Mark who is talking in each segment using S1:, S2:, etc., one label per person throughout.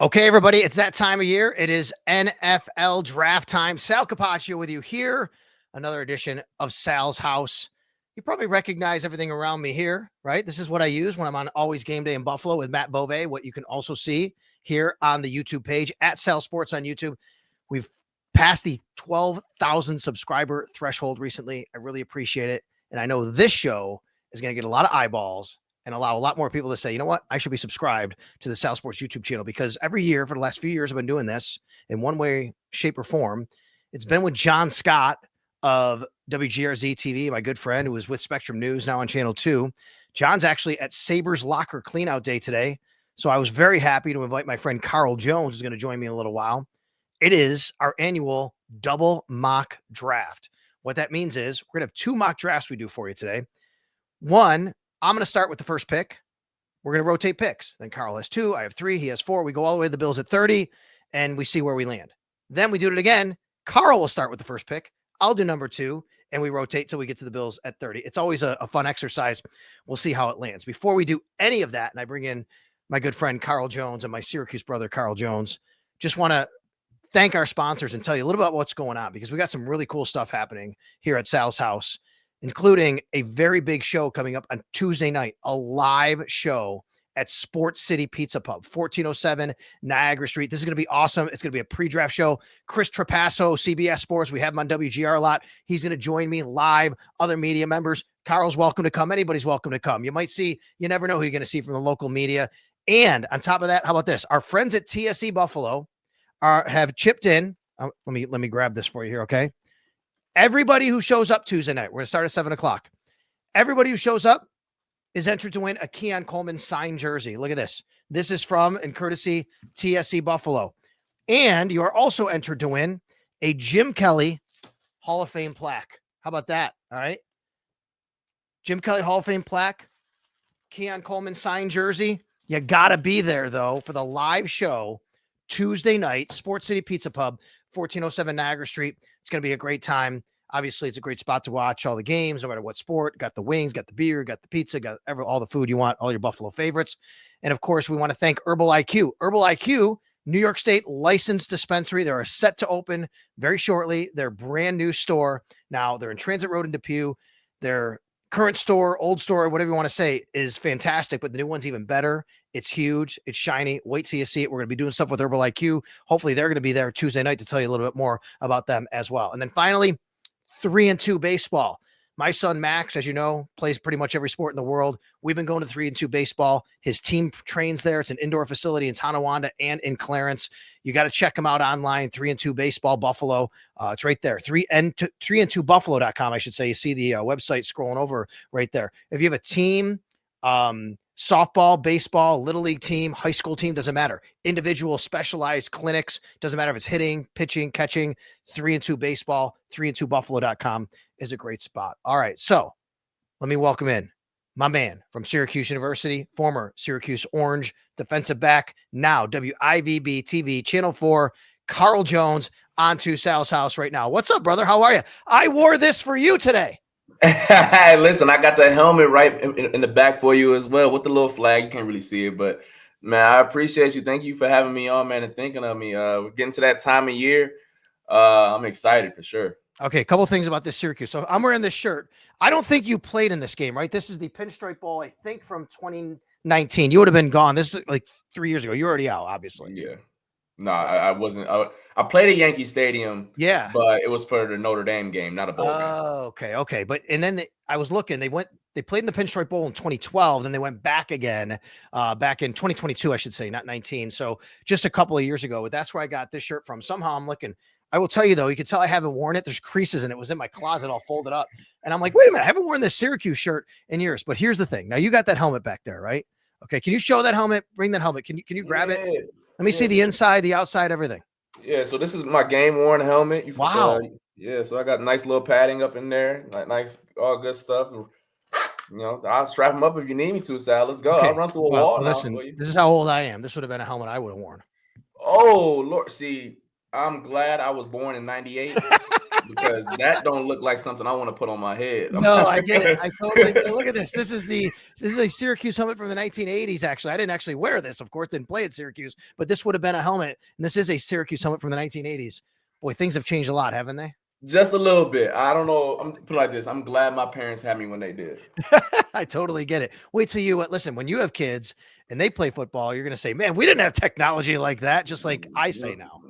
S1: Okay, everybody, it's that time of year. It is NFL draft time. Sal Capaccio with you here. Another edition of Sal's House. You probably recognize everything around me here, right? This is what I use when I'm on Always Game Day in Buffalo with Matt Bove, what you can also see here on the YouTube page at Sal Sports on YouTube. We've passed the 12,000 subscriber threshold recently. I really appreciate it. And I know this show is going to get a lot of eyeballs and allow a lot more people to say, you know what, I should be subscribed to the Sal Sports YouTube channel, because every year for the last few years I've been doing this in one way, shape, or form. It's been with John Scott of WGRZ-TV, my good friend who is with Spectrum News now on Channel 2. John's actually at Sabres Locker Cleanout Day today, so I was very happy to invite my friend Carl Jones, who's going to join me in a little while. It is our annual double mock draft. What that means is we're going to have two mock drafts we do for you today. One, I'm going to start with the first pick. We're going to rotate picks. Then Carl has 2, I have 3, he has 4. We go all the way to the Bills at 30, and we see where we land. Then we do it again. Carl will start with the first pick. I'll do number 2, and we rotate till we get to the Bills at 30. It's always a fun exercise. We'll see how it lands. Before we do any of that, and I bring in my good friend Carl Jones and my Syracuse brother Carl Jones, just want to thank our sponsors and tell you a little bit about what's going on, because we got some really cool stuff happening here at Sal's House, including a very big show coming up on Tuesday night, a live show at Sports City Pizza Pub, 1407 Niagara Street. This is going to be awesome. It's going to be a pre-draft show. Chris Trapasso, CBS Sports, we have him on WGR a lot. He's going to join me live, other media members. Carl's welcome to come. Anybody's welcome to come. You might see, you never know who you're going to see from the local media. And on top of that, how about this? Our friends at TSE Buffalo have chipped in. Let me grab this for you here, okay? Everybody who shows up Tuesday night, we're going to start at 7 o'clock. Everybody who shows up is entered to win a Keon Coleman signed jersey. Look at this. This is from and courtesy TSE Buffalo. And you are also entered to win a Jim Kelly Hall of Fame plaque. How about that? All right. Jim Kelly Hall of Fame plaque, Keon Coleman signed jersey. You got to be there, though, for the live show Tuesday night, Sports City Pizza Pub, 1407 Niagara Street. It's going to be a great time. Obviously, it's a great spot to watch all the games, no matter what sport. Got the wings, got the beer, got the pizza, got all the food you want, all your Buffalo favorites. And of course, we want to thank Herbal IQ. Herbal IQ, New York State licensed dispensary. They are set to open very shortly. Their brand new store. Now, they're in Transit Road in Depew. Their current store, old store, whatever you want to say, is fantastic, but the new one's even better. It's huge. It's shiny. Wait till you see it. We're going to be doing stuff with Herbal IQ. Hopefully, they're going to be there Tuesday night to tell you a little bit more about them as well. And then finally, 3-2 baseball. My son, Max, as you know, plays pretty much every sport in the world. We've been going to 3-2 baseball. His team trains there. It's an indoor facility in Tonawanda and in Clarence. You got to check them out online, 3-2 Baseball Buffalo. It's right there, 3and2buffalo.com, I should say. You see the website scrolling over right there. If you have a team, softball, baseball, little league team, high school team, doesn't matter. Individual specialized clinics, doesn't matter if it's hitting, pitching, catching. 3-2 baseball, 3and2buffalo.com is a great spot. All right, so let me welcome in my man from Syracuse University, former Syracuse Orange defensive back, now WIVB-TV, Channel 4, Carl Jones, onto Sal's House right now. What's up, brother? How are you? I wore this for you today.
S2: Hey, listen, I got the helmet right in the back for you as well with the little flag. You can't really see it, but man, I appreciate you. Thank you for having me on, man, and thinking of me. We're getting to that time of year. I'm excited for sure.
S1: Okay, a couple things about this Syracuse. So I'm wearing this shirt. I don't think you played in this game, right? This is the Pinstripe Bowl, I think, from 2019. You would have been gone. This is like 3 years ago. You're already out, obviously.
S2: Yeah. No, I wasn't. I played at Yankee Stadium.
S1: Yeah.
S2: But it was for the Notre Dame game, not a bowl game.
S1: Oh, okay. But and then I was looking. They played in the Pinstripe Bowl in 2012. Then they went back again, back in 2022, I should say, not 19. So just a couple of years ago. But that's where I got this shirt from. Somehow I'm looking. I will tell you, though, you can tell I haven't worn it. There's creases in it. It was in my closet all folded up. And I'm like, wait a minute, I haven't worn this Syracuse shirt in years. But here's the thing. Now, you got that helmet back there, right? Okay, can you show that helmet? Bring that helmet. Can you grab it? Let me see the inside, the outside, everything.
S2: Yeah, so this is my game-worn helmet.
S1: Wow.
S2: Yeah, so I got nice little padding up in there. Nice, all good stuff. You know, I'll strap them up if you need me to, Sal. Let's go. Okay. I'll run through a wall now
S1: listen,
S2: for you.
S1: This is how old I am. This would have been a helmet I would have worn.
S2: Oh, Lord. See, I'm glad I was born in 98. because that don't look like something I want to put on my head.
S1: No, I get it. I totally get it. Look at this. This is a Syracuse helmet from the 1980s. Actually, I didn't actually wear this. Of course, didn't play at Syracuse, but this would have been a helmet. And this is a Syracuse helmet from the 1980s. Boy, things have changed a lot, haven't they?
S2: Just a little bit. I don't know. I'm put it like this. I'm glad my parents had me when they did.
S1: I totally get it. Wait till you listen. When you have kids and they play football, you're going to say, "Man, we didn't have technology like that." Just like I say now.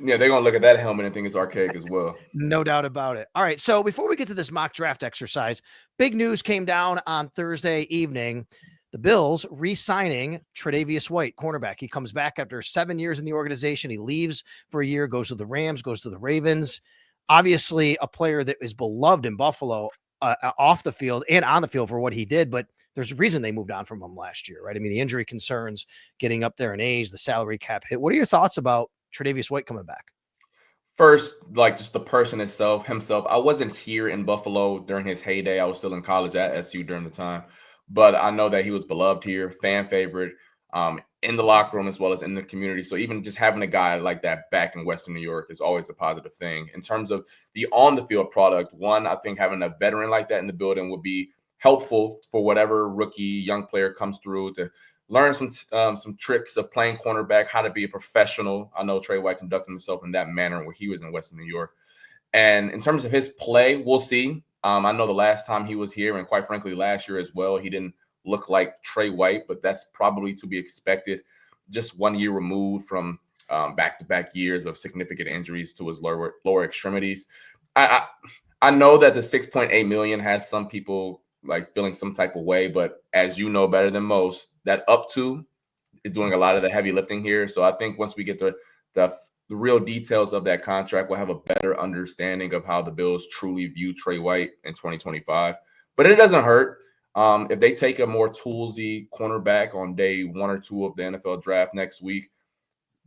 S2: Yeah, they're gonna look at that helmet and think it's archaic as well.
S1: No doubt about it. All right. So before we get to this mock draft exercise, big news came down on Thursday evening. The Bills re-signing Tredavius White, cornerback. He comes back after 7 years in the organization. He leaves for a year, goes to the Rams, goes to the Ravens. Obviously, a player that is beloved in Buffalo off the field and on the field for what he did. But there's a reason they moved on from him last year, right? I mean, the injury concerns, getting up there in age, the salary cap hit. What are your thoughts about Tredavius White coming back?
S2: First, like just the person himself. I wasn't here in Buffalo during his heyday. I was still in college at SU during the time, but I know that he was beloved here, fan favorite, in the locker room as well as in the community. So even just having a guy like that back in Western New York is always a positive thing. In terms of the on the field product, one, I think having a veteran like that in the building would be helpful for whatever rookie young player comes through to learn some tricks of playing cornerback, how to be a professional. I know Trey White conducted himself in that manner when he was in Western New York. And in terms of his play, we'll see. I know the last time he was here, and quite frankly, last year as well, he didn't look like Trey White, but that's probably to be expected. Just 1 year removed from back-to-back years of significant injuries to his lower extremities. I know that the $6.8 million has some people like feeling some type of way, but as you know better than most, that up to is doing a lot of the heavy lifting here. So I think once we get the real details of that contract, we'll have a better understanding of how the Bills truly view Trey White in 2025. But it doesn't hurt if they take a more toolsy cornerback on day 1 or 2 of the NFL draft next week.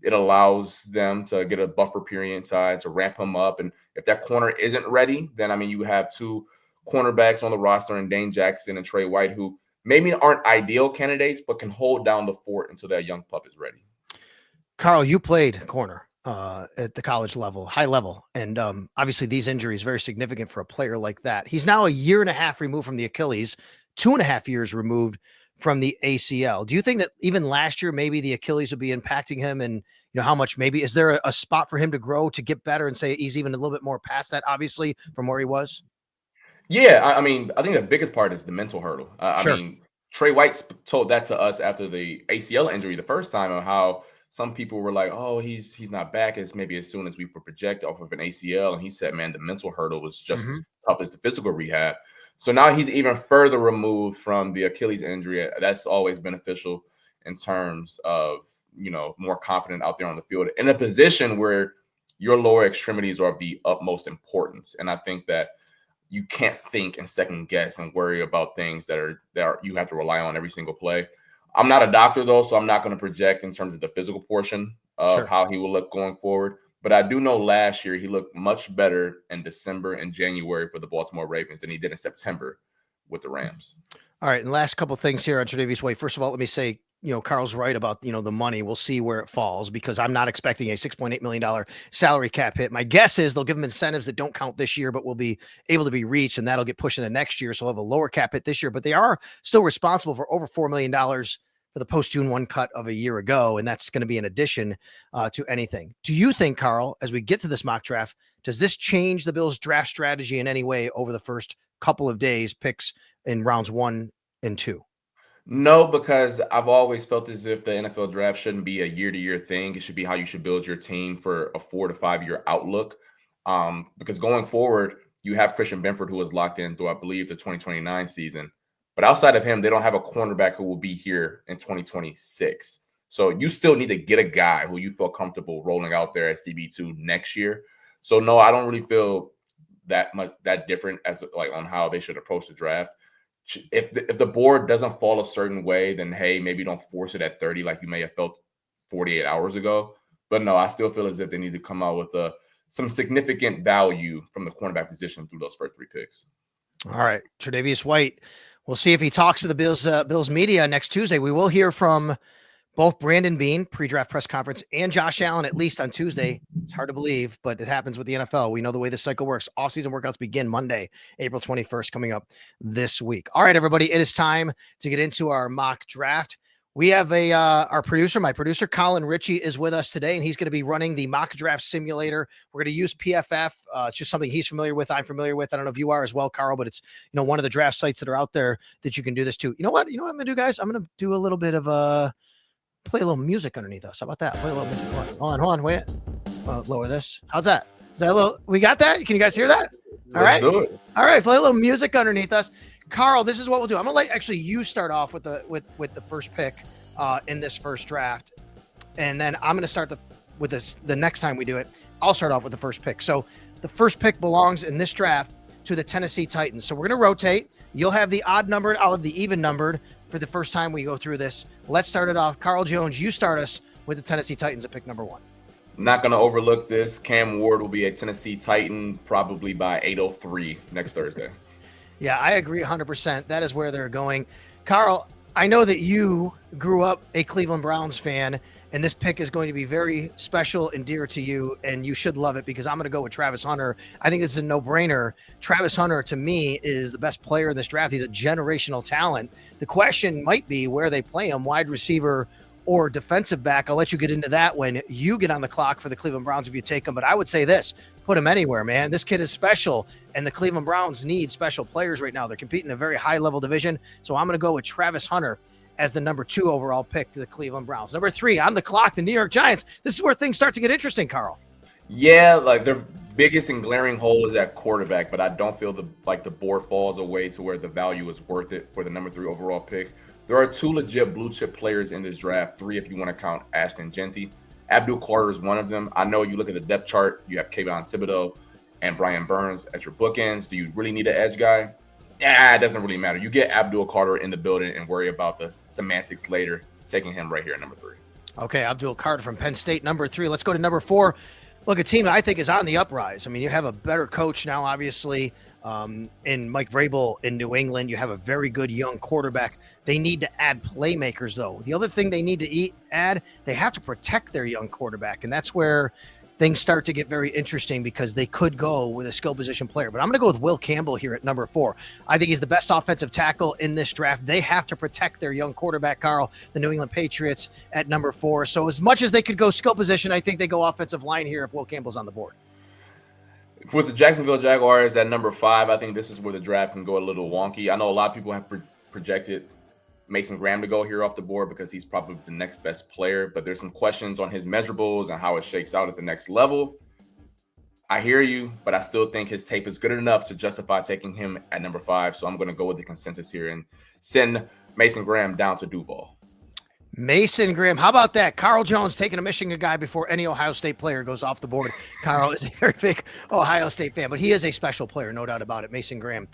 S2: It allows them to get a buffer period inside to ramp him up. And if that corner isn't ready, then I mean you have 2 cornerbacks on the roster and Dane Jackson and Trey White, who maybe aren't ideal candidates, but can hold down the fort until that young pup is ready.
S1: Carl, you played corner at the college level, high level. And obviously these injuries very significant for a player like that. He's now 1.5 years removed from the Achilles, 2.5 years removed from the ACL. Do you think that even last year, maybe the Achilles would be impacting him? And how much maybe, is there a spot for him to grow, to get better and say he's even a little bit more past that, obviously, from where he was?
S2: Yeah, I mean, I think the biggest part is the mental hurdle.
S1: Sure.
S2: I mean, Trey White told that to us after the ACL injury the first time, of how some people were like, "Oh, he's not back as maybe as soon as we project off of an ACL," and he said, "Man, the mental hurdle was just as tough as the physical rehab." So now he's even further removed from the Achilles injury. That's always beneficial in terms of more confident out there on the field in a position where your lower extremities are of the utmost importance. And I think that you can't think and second guess and worry about things that are you have to rely on every single play. I'm not a doctor though, so I'm not going to project in terms of the physical portion of how he will look going forward. But I do know last year he looked much better in December and January for the Baltimore Ravens than he did in September with the Rams.
S1: All right, and last couple things here on Tredavius White. First of all, let me say, Carl's right about, the money. We'll see where it falls, because I'm not expecting a $6.8 million salary cap hit. My guess is they'll give him incentives that don't count this year, but will be able to be reached, and that'll get pushed into next year. So he'll have a lower cap hit this year, but they are still responsible for over $4 million for the post-June 1 cut of a year ago, and that's going to be in addition to anything. Do you think, Carl, as we get to this mock draft, does this change the Bills' draft strategy in any way over the first couple of days, picks in rounds 1 and 2?
S2: No, because I've always felt as if the NFL draft shouldn't be a year-to-year thing. It should be how you should build your team for a 4 to 5 year outlook. Because going forward, you have Christian Benford, who is locked in through, I believe, the 2029 season. But outside of him, they don't have a cornerback who will be here in 2026. So you still need to get a guy who you feel comfortable rolling out there at CB2 next year. So no, I don't really feel that different as like on how they should approach the draft. If the board doesn't fall a certain way, then hey, maybe don't force it at 30 like you may have felt 48 hours ago. But no, I still feel as if they need to come out with some significant value from the cornerback position through those first 3 picks.
S1: All right, Tredavius White. We'll see if he talks to the Bills media next Tuesday. We will hear from Both Brandon Beane, pre-draft press conference, and Josh Allen, at least on Tuesday. It's hard to believe, but it happens with the NFL. We know the way this cycle works. Off-season workouts begin Monday, April 21st, coming up this week. All right, everybody, it is time to get into our mock draft. We have my producer, Colin Ritchie, is with us today, and he's going to be running the mock draft simulator. We're going to use PFF. It's just something he's familiar with. I'm familiar with. I don't know if you are as well, Carl, but it's one of the draft sites that are out there that you can do this too. You know what I'm going to do, guys? I'm going to do a little bit of play a little music underneath us. How about that? Play a little music. Hold on, wait. Lower this. How's that? Is that a little? We got that? Can you guys hear that? All right.
S2: Let's do it.
S1: All right, play a little music underneath us. Carl, this is what we'll do. I'm gonna let actually you start off with the first pick in this first draft, and then I'm gonna start with the next time we do it. I'll start off with the first pick. So the first pick belongs in this draft to the Tennessee Titans. So we're gonna rotate. You'll have the odd numbered. I'll have the even numbered for the first time we go through this. Let's start it off. Carl Jones, you start us with the Tennessee Titans at pick number 1.
S2: Not going to overlook this. Cam Ward will be a Tennessee Titan probably by 8:03 next Thursday.
S1: Yeah, I agree 100%. That is where they're going. Carl, I know that you grew up a Cleveland Browns fan, and this pick is going to be very special and dear to you, and you should love it because I'm going to go with Travis Hunter. I think this is a no-brainer. Travis Hunter, to me, is the best player in this draft. He's a generational talent. The question might be where they play him, wide receiver or defensive back. I'll let you get into that when you get on the clock for the Cleveland Browns if you take him. But I would say this, put him anywhere, man. This kid is special, and the Cleveland Browns need special players right now. They're competing in a very high-level division, so I'm going to go with Travis Hunter as the number 2 overall pick to the Cleveland Browns. Number 3, on the clock, the New York Giants. This is where things start to get interesting, Carl.
S2: Yeah, like their biggest and glaring hole is at quarterback, but I don't feel the board falls away to where the value is worth it for the number 3 overall pick. There are 2 legit blue chip players in this draft, 3 if you want to count Ashton Genty. Abdul Carter is one of them. I know you look at the depth chart, you have Kayvon Thibodeau and Brian Burns at your bookends. Do you really need an edge guy? Yeah, it doesn't really matter. You get Abdul Carter in the building and worry about the semantics later, taking him right here at number 3.
S1: Okay, Abdul Carter from Penn State, number 3. Let's go to number 4. Look, a team that I think is on the uprise. I mean, you have a better coach now, obviously, in Mike Vrabel in New England. You have a very good young quarterback. They need to add playmakers, though. The other thing they need to add, they have to protect their young quarterback, and that's where things start to get very interesting because they could go with a skill position player. But I'm going to go with Will Campbell here at number 4. I think he's the best offensive tackle in this draft. They have to protect their young quarterback, Carl, the New England Patriots at number 4. So as much as they could go skill position, I think they go offensive line here if Will Campbell's on the board.
S2: With the Jacksonville Jaguars at number 5, I think this is where the draft can go a little wonky. I know a lot of people have projected Mason Graham to go here off the board because he's probably the next best player, but there's some questions on his measurables and how it shakes out at the next level. I hear you, but I still think his tape is good enough to justify taking him at number 5. So I'm going to go with the consensus here and send Mason Graham down to Duval.
S1: Mason Graham. How about that? Carl Jones taking a Michigan guy before any Ohio State player goes off the board. Carl is a very big Ohio State fan, but he is a special player, no doubt about it. Mason Graham.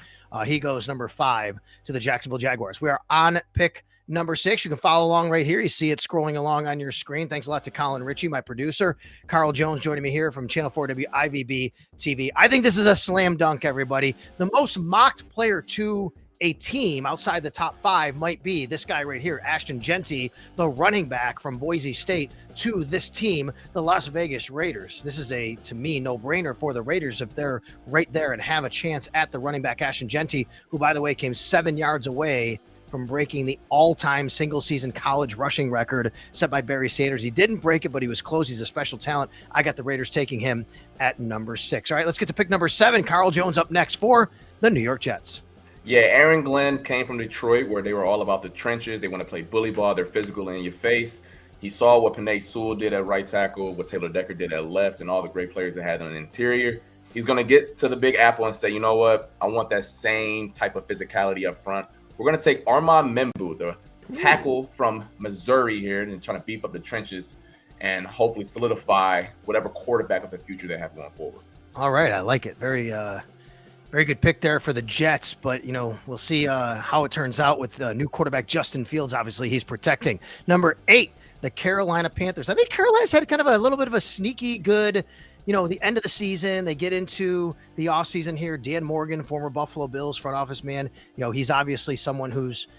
S1: He goes number 5 to the Jacksonville Jaguars. We are on pick number 6. You can follow along right here. You see it scrolling along on your screen. Thanks a lot to Colin Ritchie, my producer. Carl Jones joining me here from Channel 4 WIVB-TV. I think this is a slam dunk, everybody. The most mocked player to a team outside the top 5 might be this guy right here, Ashton Genty, the running back from Boise State, to this team, the Las Vegas Raiders. This is to me, no-brainer for the Raiders if they're right there and have a chance at the running back, Ashton Genty, who, by the way, came 7 yards away from breaking the all-time single-season college rushing record set by Barry Sanders. He didn't break it, but he was close. He's a special talent. I got the Raiders taking him at number 6. All right, let's get to pick number 7. Carl Jones up next for the New York Jets.
S2: Yeah, Aaron Glenn came from Detroit where they were all about the trenches. They want to play bully ball. They're physical in your face. He saw what Penei Sewell did at right tackle, what Taylor Decker did at left, and all the great players they had on the interior. He's going to get to the Big Apple and say, you know what? I want that same type of physicality up front. We're going to take Armand Membu, the tackle from Missouri here, and trying to beef up the trenches and hopefully solidify whatever quarterback of the future they have going forward.
S1: All right, I like it. Very good pick there for the Jets, but, we'll see how it turns out with new quarterback Justin Fields. Obviously, he's protecting. Number 8, the Carolina Panthers. I think Carolina's had kind of a little bit of a sneaky good, the end of the season. They get into the offseason here. Dan Morgan, former Buffalo Bills front office man, he's obviously someone who's,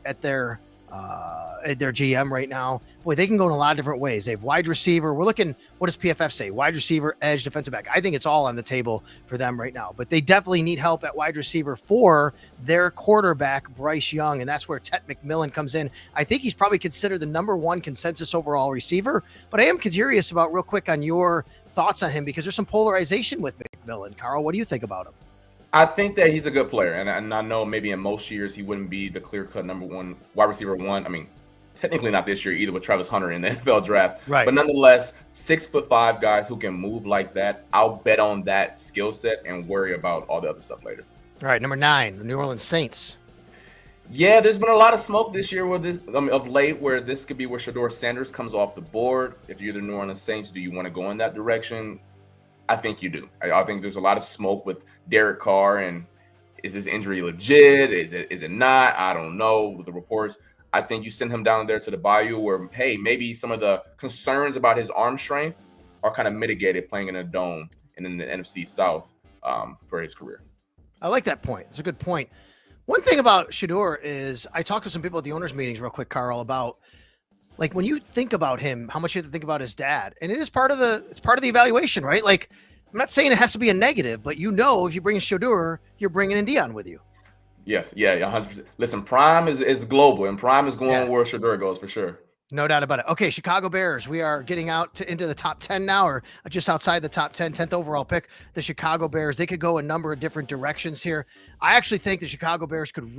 S1: at their their GM right now. Boy, they can go in a lot of different ways. They have wide receiver. We're looking, what does PFF say? Wide receiver, edge, defensive back. I think it's all on the table for them right now, but they definitely need help at wide receiver for their quarterback, Bryce Young. And that's where Tet McMillan comes in. I think he's probably considered the #1 consensus overall receiver, but I am curious about real quick on your thoughts on him because there's some polarization with McMillan. Carl, what do you think about him?
S2: I think that he's a good player, and I know maybe in most years he wouldn't be the clear-cut #1 wide receiver one. I mean, technically not this year either with Travis Hunter in the NFL draft.
S1: Right.
S2: But nonetheless, 6'5" guys who can move like that, I'll bet on that skill set and worry about all the other stuff later.
S1: All right, number 9, the New Orleans Saints.
S2: Yeah, there's been a lot of smoke this year with this of late where this could be where Shedeur Sanders comes off the board. If you're the New Orleans Saints, do you want to go in that direction? I think you do. I think there's a lot of smoke with Derek Carr, and is this injury legit? Is it not? I don't know with the reports. I think you send him down there to the Bayou where, hey, maybe some of the concerns about his arm strength are kind of mitigated playing in a dome and in the NFC South for his career.
S1: I like that point. It's a good point. One thing about Shedeur is I talked to some people at the owners' meetings real quick, Carl, about like when you think about him, how much you have to think about his dad. And it is part of the evaluation, right? Like, I'm not saying it has to be a negative, but if you bring in Shedeur, you're bringing in Dion with you.
S2: Yes, yeah, 100%. Listen, Prime is global, and Prime is going where Shedeur goes for sure.
S1: No doubt about it. Okay, Chicago Bears. We are getting into the top 10 now, or just outside the top 10, 10th overall pick. The Chicago Bears. They could go a number of different directions here. I actually think the Chicago Bears could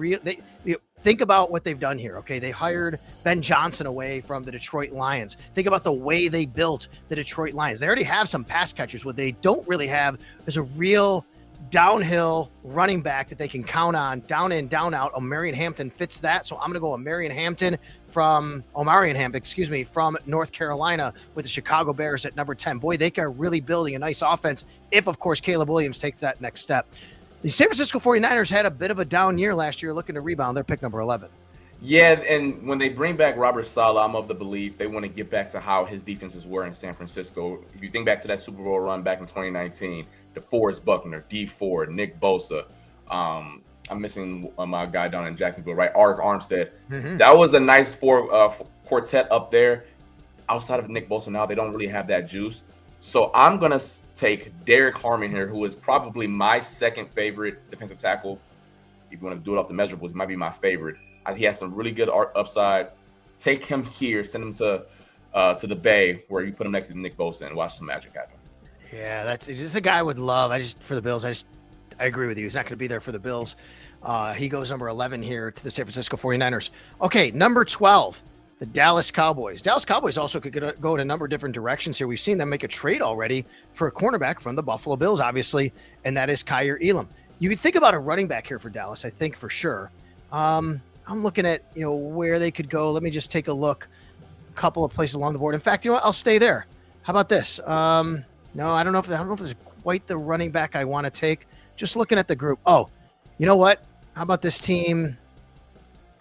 S1: think about what they've done here. Okay, they hired Ben Johnson away from the Detroit Lions. Think about the way they built the Detroit Lions. They already have some pass catchers. What they don't really have is a real downhill running back that they can count on, down in, down out. Omarion Hampton fits that. So I'm going to go Omarion Hampton from North Carolina with the Chicago Bears at number 10. Boy, they are really building a nice offense if, of course, Caleb Williams takes that next step. The San Francisco 49ers had a bit of a down year last year, looking to rebound. They're pick number 11.
S2: Yeah, and when they bring back Robert Saleh, I'm of the belief they want to get back to how his defenses were in San Francisco. If you think back to that Super Bowl run back in 2019, DeForest Buckner, D Ford, Nick Bosa. I'm missing my guy down in Jacksonville, right? Arik Armstead. Mm-hmm. That was a nice quartet up there. Outside of Nick Bosa now, they don't really have that juice. So I'm going to take Derek Harmon here, who is probably my second favorite defensive tackle. If you want to do it off the measurables, he might be my favorite. He has some really good upside. Take him here, send him to the Bay where you put him next to Nick Bosa and watch some magic happen.
S1: Yeah, that's a guy I would love. For the Bills, I agree with you. He's not going to be there for the Bills. He goes number 11 here to the San Francisco 49ers. Okay, number 12, the Dallas Cowboys. Dallas Cowboys also could go in a number of different directions here. We've seen them make a trade already for a cornerback from the Buffalo Bills, obviously, and that is Kyer Elam. You could think about a running back here for Dallas, I think, for sure. I'm looking at, where they could go. Let me just take a look. A couple of places along the board. In fact, you know what? I'll stay there. How about this? No, I don't know if this is quite the running back I want to take. Just looking at the group. Oh, you know what? How about this team?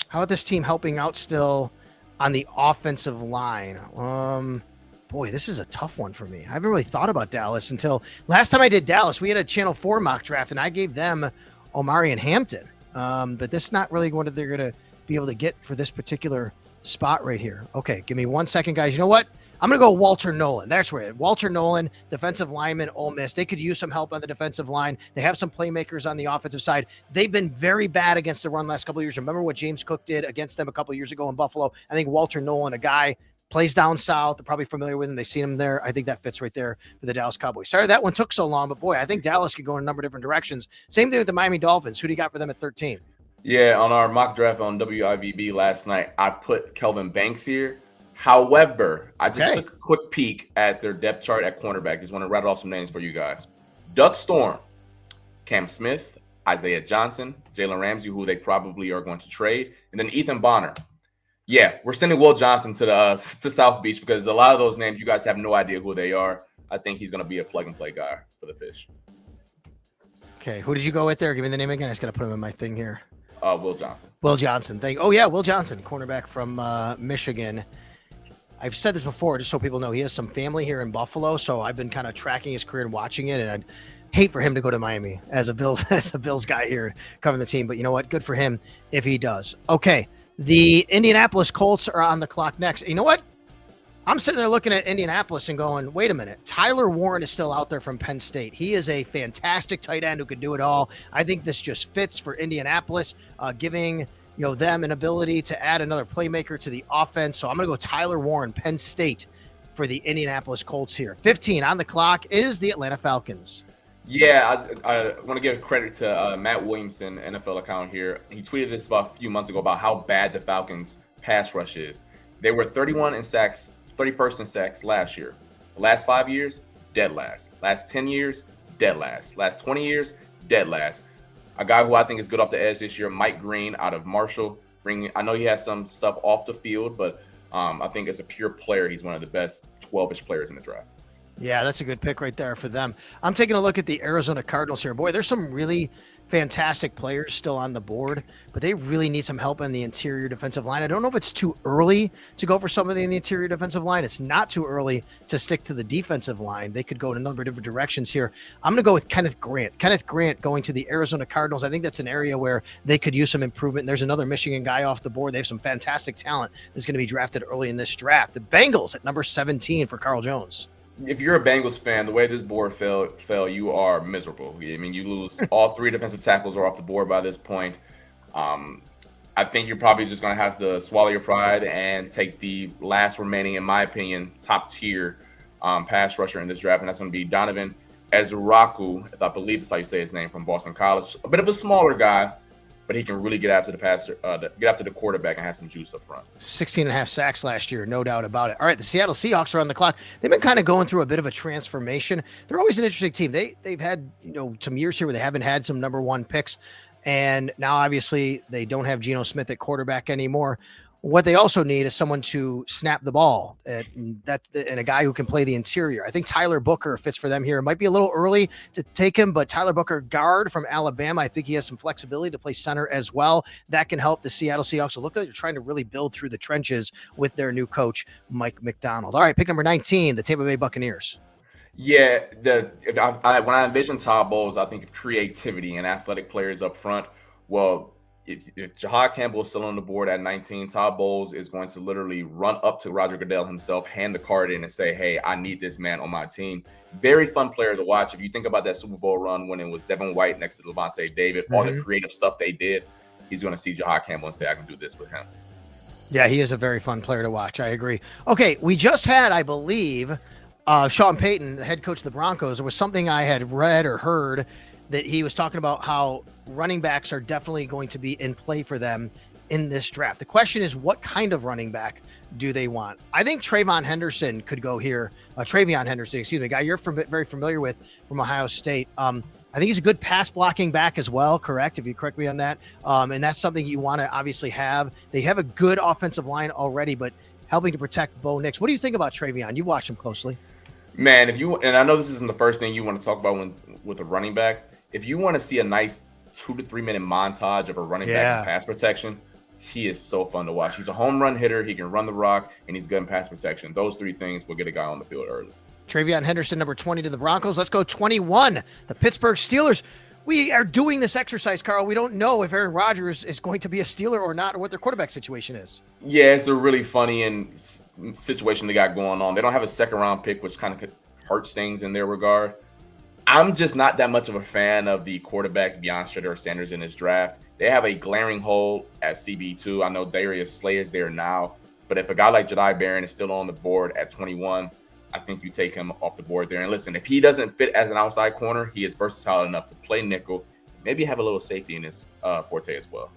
S1: How about this team helping out still on the offensive line? Boy, this is a tough one for me. I haven't really thought about Dallas until last time I did Dallas. We had a Channel 4 mock draft, and I gave them Omarion Hampton. But this is not really what they're going to be able to get for this particular spot right here. Okay, give me 1 second, guys. You know what? I'm going to go Walter Nolan. That's right. Walter Nolan, defensive lineman, Ole Miss. They could use some help on the defensive line. They have some playmakers on the offensive side. They've been very bad against the run last couple of years. Remember what James Cook did against them a couple of years ago in Buffalo? I think Walter Nolan, a guy, plays down south. They're probably familiar with him. They've seen him there. I think that fits right there for the Dallas Cowboys. Sorry that one took so long, but boy, I think Dallas could go in a number of different directions. Same thing with the Miami Dolphins. Who do you got for them at 13?
S2: Yeah, on our mock draft on WIVB last night, I put Kelvin Banks here. However, I just took a quick peek at their depth chart at cornerback. Just want to rattle off some names for you guys. Doug Storm, Cam Smith, Isaiah Johnson, Jalen Ramsey, who they probably are going to trade, and then Ethan Bonner. Yeah, we're sending Will Johnson to South Beach because a lot of those names, you guys have no idea who they are. I think he's going to be a plug-and-play guy for the Fish.
S1: Okay, who did you go with there? Give me the name again. I just got to put him in my thing here.
S2: Will Johnson.
S1: Will Johnson. Will Johnson, cornerback from Michigan. I've said this before, just so people know, he has some family here in Buffalo, so I've been kind of tracking his career and watching it, and I'd hate for him to go to Miami as a Bills guy here covering the team. But you know what? Good for him if he does. Okay, The Indianapolis Colts are on the clock next. You know what? I'm sitting there looking at Indianapolis and going, wait a minute. Tyler Warren is still out there from Penn State. He is a fantastic tight end who can do it all. I think this just fits for Indianapolis, giving them an ability to add another playmaker to the offense. So I'm going to go Tyler Warren, Penn State, for the Indianapolis Colts here. 15 on the clock is the Atlanta Falcons.
S2: Yeah, I want to give credit to Matt Williamson, NFL account here. He tweeted this about a few months ago about how bad the Falcons pass rush is. They were 31 in sacks, 31st in sacks last year. The last 5 years, dead last. Last 10 years, dead last. Last 20 years, dead last. A guy who I think is good off the edge this year, Mike Green out of Marshall. I know he has some stuff off the field, but I think as a pure player, he's one of the best 12-ish players in the draft.
S1: Yeah, that's a good pick right there for them. I'm taking a look at the Arizona Cardinals here. Boy, there's some really fantastic players still on the board, but they really need some help in the interior defensive line. I don't know if it's too early to go for somebody in the interior defensive line. It's not too early to stick to the defensive line. They could go in a number of different directions here. I'm going to go with Kenneth Grant. Kenneth Grant going to the Arizona Cardinals. I think that's an area where they could use some improvement. And there's another Michigan guy off the board. They have some fantastic talent that's going to be drafted early in this draft. The Bengals at number 17 for Carl Jones.
S2: If you're a Bengals fan, the way this board fell, you are miserable. I mean, you lose all three defensive tackles are off the board by this point. I think you're probably just going to have to swallow your pride and take the last remaining, in my opinion, top tier pass rusher in this draft, and that's going to be Donovan Ezuraku, if I believe that's how you say his name, from Boston College. A bit of a smaller guy, but he can really get after the passer, get after the quarterback and have some juice up front. 16
S1: and a half sacks last year, no doubt about it. All right, the Seattle Seahawks are on the clock. They've been kind of going through a bit of a transformation. They're always an interesting team. They've had some years here where they haven't had some number one picks, and now obviously they don't have Geno Smith at quarterback anymore. What they also need is someone to snap the ball, and a guy who can play the interior. I think Tyler Booker fits for them here. It might be a little early to take him, but Tyler Booker, guard from Alabama, I think he has some flexibility to play center as well. That can help the Seattle Seahawks. So look like they're trying to really build through the trenches with their new coach, Mike McDonald. All right, pick number 19, the Tampa Bay Buccaneers.
S2: Yeah, when I envision Todd Bowles, I think of creativity and athletic players up front. Well, if Jahad Campbell is still on the board at 19, Todd Bowles is going to literally run up to Roger Goodell himself, hand the card in, and say, hey, I need this man on my team. Very fun player to watch. If you think about that Super Bowl run when it was Devin White next to Levante David, all the creative stuff they did, he's going to see Jahad Campbell and say, I can do this with him.
S1: Yeah, he is a very fun player to watch. I agree. Okay, we just had, I believe, Sean Payton, the head coach of the Broncos. There was something I had read or heard that he was talking about how running backs are definitely going to be in play for them in this draft. The question is, what kind of running back do they want? I think Travion Henderson could go here. Travion Henderson, excuse me, guy you're very familiar with from Ohio State. I think he's a good pass blocking back as well, correct? If you correct me on that. And that's something you want to obviously have. They have a good offensive line already, but helping to protect Bo Nix. What do you think about Travion? You watched him closely.
S2: Man, and I know this isn't the first thing you want to talk about with a running back. If you want to see a nice 2 to 3 minute montage of a running back in pass protection, he is so fun to watch. He's a home run hitter. He can run the rock, and he's good in pass protection. Those three things will get a guy on the field early. Travion
S1: Henderson, number 20 to the Broncos. Let's go 21. The Pittsburgh Steelers. We are doing this exercise, Carl. We don't know if Aaron Rodgers is going to be a Steeler or not, or what their quarterback situation is.
S2: Yeah, it's a really funny situation they got going on. They don't have a second-round pick, which kind of hurts things in their regard. I'm just not that much of a fan of the quarterbacks beyond Strider or Sanders in this draft. They have a glaring hole at CB2. I know Darius Slay is there now, but if a guy like Jedi Barron is still on the board at 21, I think you take him off the board there. And listen, if he doesn't fit as an outside corner, he is versatile enough to play nickel, maybe have a little safety in his forte as well.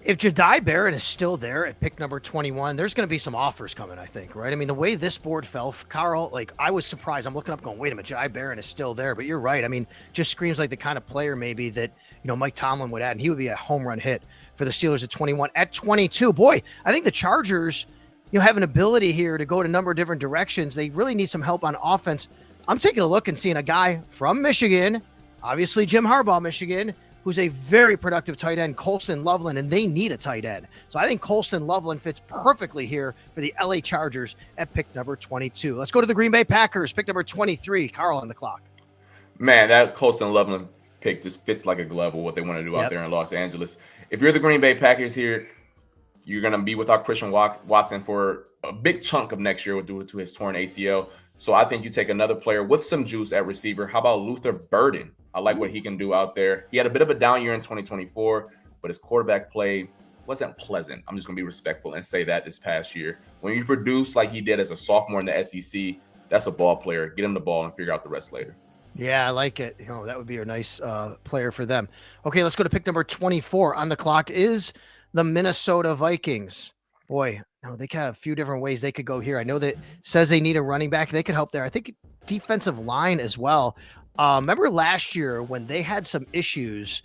S1: If Jedi Barron is still there at pick number 21, there's going to be some offers coming, I think, right? I mean, the way this board fell, Carl, like, I was surprised. I'm looking up going, wait a minute, Jedi Barron is still there. But you're right. I mean, just screams like the kind of player maybe that, Mike Tomlin would add, and he would be a home run hit for the Steelers at 21. At 22, boy, I think the Chargers, have an ability here to go in a number of different directions. They really need some help on offense. I'm taking a look and seeing a guy from Michigan, obviously Jim Harbaugh, Michigan, who's a very productive tight end, Colston Loveland, and they need a tight end. So I think Colston Loveland fits perfectly here for the LA Chargers at pick number 22. Let's go to the Green Bay Packers, pick number 23. Carl on the clock.
S2: Man, that Colston Loveland pick just fits like a glove with what they want to do out there in Los Angeles. If you're the Green Bay Packers here, You're going to be without Christian Watson for a big chunk of next year due to his torn ACL. So I think you take another player with some juice at receiver. How about Luther Burden? I like what he can do out there. He had a bit of a down year in 2024, but his quarterback play wasn't pleasant. I'm just going to be respectful and say that this past year. When you produce like he did as a sophomore in the SEC, that's a ball player. Get him the ball and figure out the rest later.
S1: Yeah, I like it. That would be a nice player for them. Okay, let's go to pick number 24 on the clock is the Minnesota Vikings. Boy, they could have a few different ways they could go here. I know that says they need a running back. They could help there. I think defensive line as well. Remember last year when they had some issues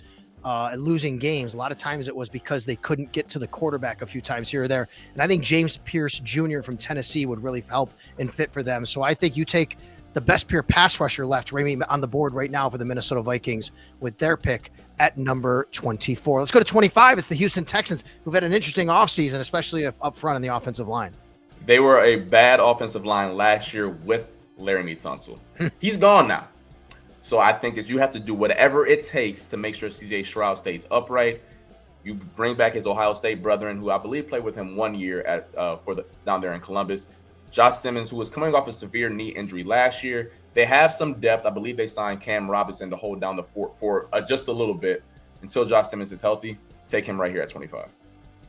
S1: losing games, a lot of times it was because they couldn't get to the quarterback a few times here or there. And I think James Pierce Jr. from Tennessee would really help and fit for them. So I think you take the best pure pass rusher left on the board right now for the Minnesota Vikings with their pick at number 24. Let's go to 25. It's the Houston Texans, who've had an interesting offseason, especially up front on the offensive line.
S2: They were a bad offensive line last year with Laramie Tunsil. He's gone now. So I think that you have to do whatever it takes to make sure CJ Stroud stays upright. You bring back his Ohio State brethren, who I believe played with him 1 year down there in Columbus. Josh Simmons, who was coming off a severe knee injury last year. They have some depth. I believe they signed Cam Robinson to hold down the fort for just a little bit until Josh Simmons is healthy. Take him right here at 25.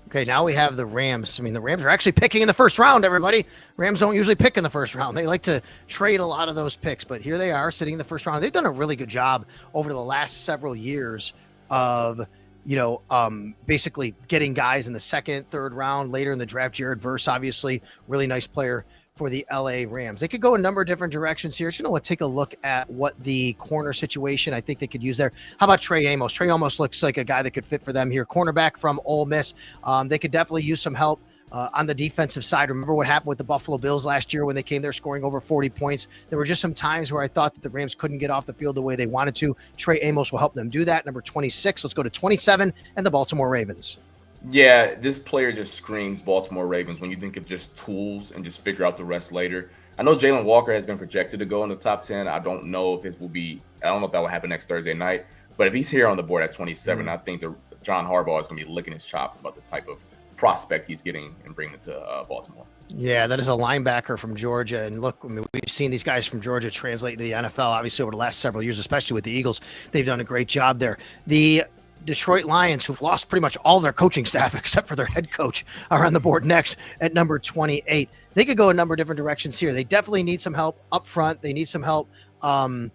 S1: Okay, now we have the Rams. I mean, the Rams are actually picking in the first round, everybody. Rams don't usually pick in the first round. They like to trade a lot of those picks, but here they are sitting in the first round. They've done a really good job over the last several years of, basically getting guys in the second, third round, later in the draft. Jared Verse, obviously, really nice player for the LA Rams. They could go a number of different directions here. So, take a look at what the corner situation I think they could use there. How about Trey Amos? Trey Amos looks like a guy that could fit for them here. Cornerback from Ole Miss. They could definitely use some help on the defensive side. Remember what happened with the Buffalo Bills last year when they came there scoring over 40 points. There were just some times where I thought that the Rams couldn't get off the field the way they wanted to. Trey Amos will help them do that. Number 26. Let's go to 27 and the Baltimore Ravens.
S2: Yeah, this player just screams Baltimore Ravens when you think of just tools and just figure out the rest later. I know Jalen Walker has been projected to go in the top 10. I don't know if that will happen next Thursday night. But if he's here on the board at 27, I think John Harbaugh is going to be licking his chops about the type of prospect he's getting and bringing to Baltimore.
S1: Yeah, that is a linebacker from Georgia. And look, we've seen these guys from Georgia translate to the NFL, obviously, over the last several years, especially with the Eagles. They've done a great job there. The Detroit Lions, who've lost pretty much all their coaching staff except for their head coach, are on the board next at number 28. They could go a number of different directions here. They definitely need some help up front. They need some help on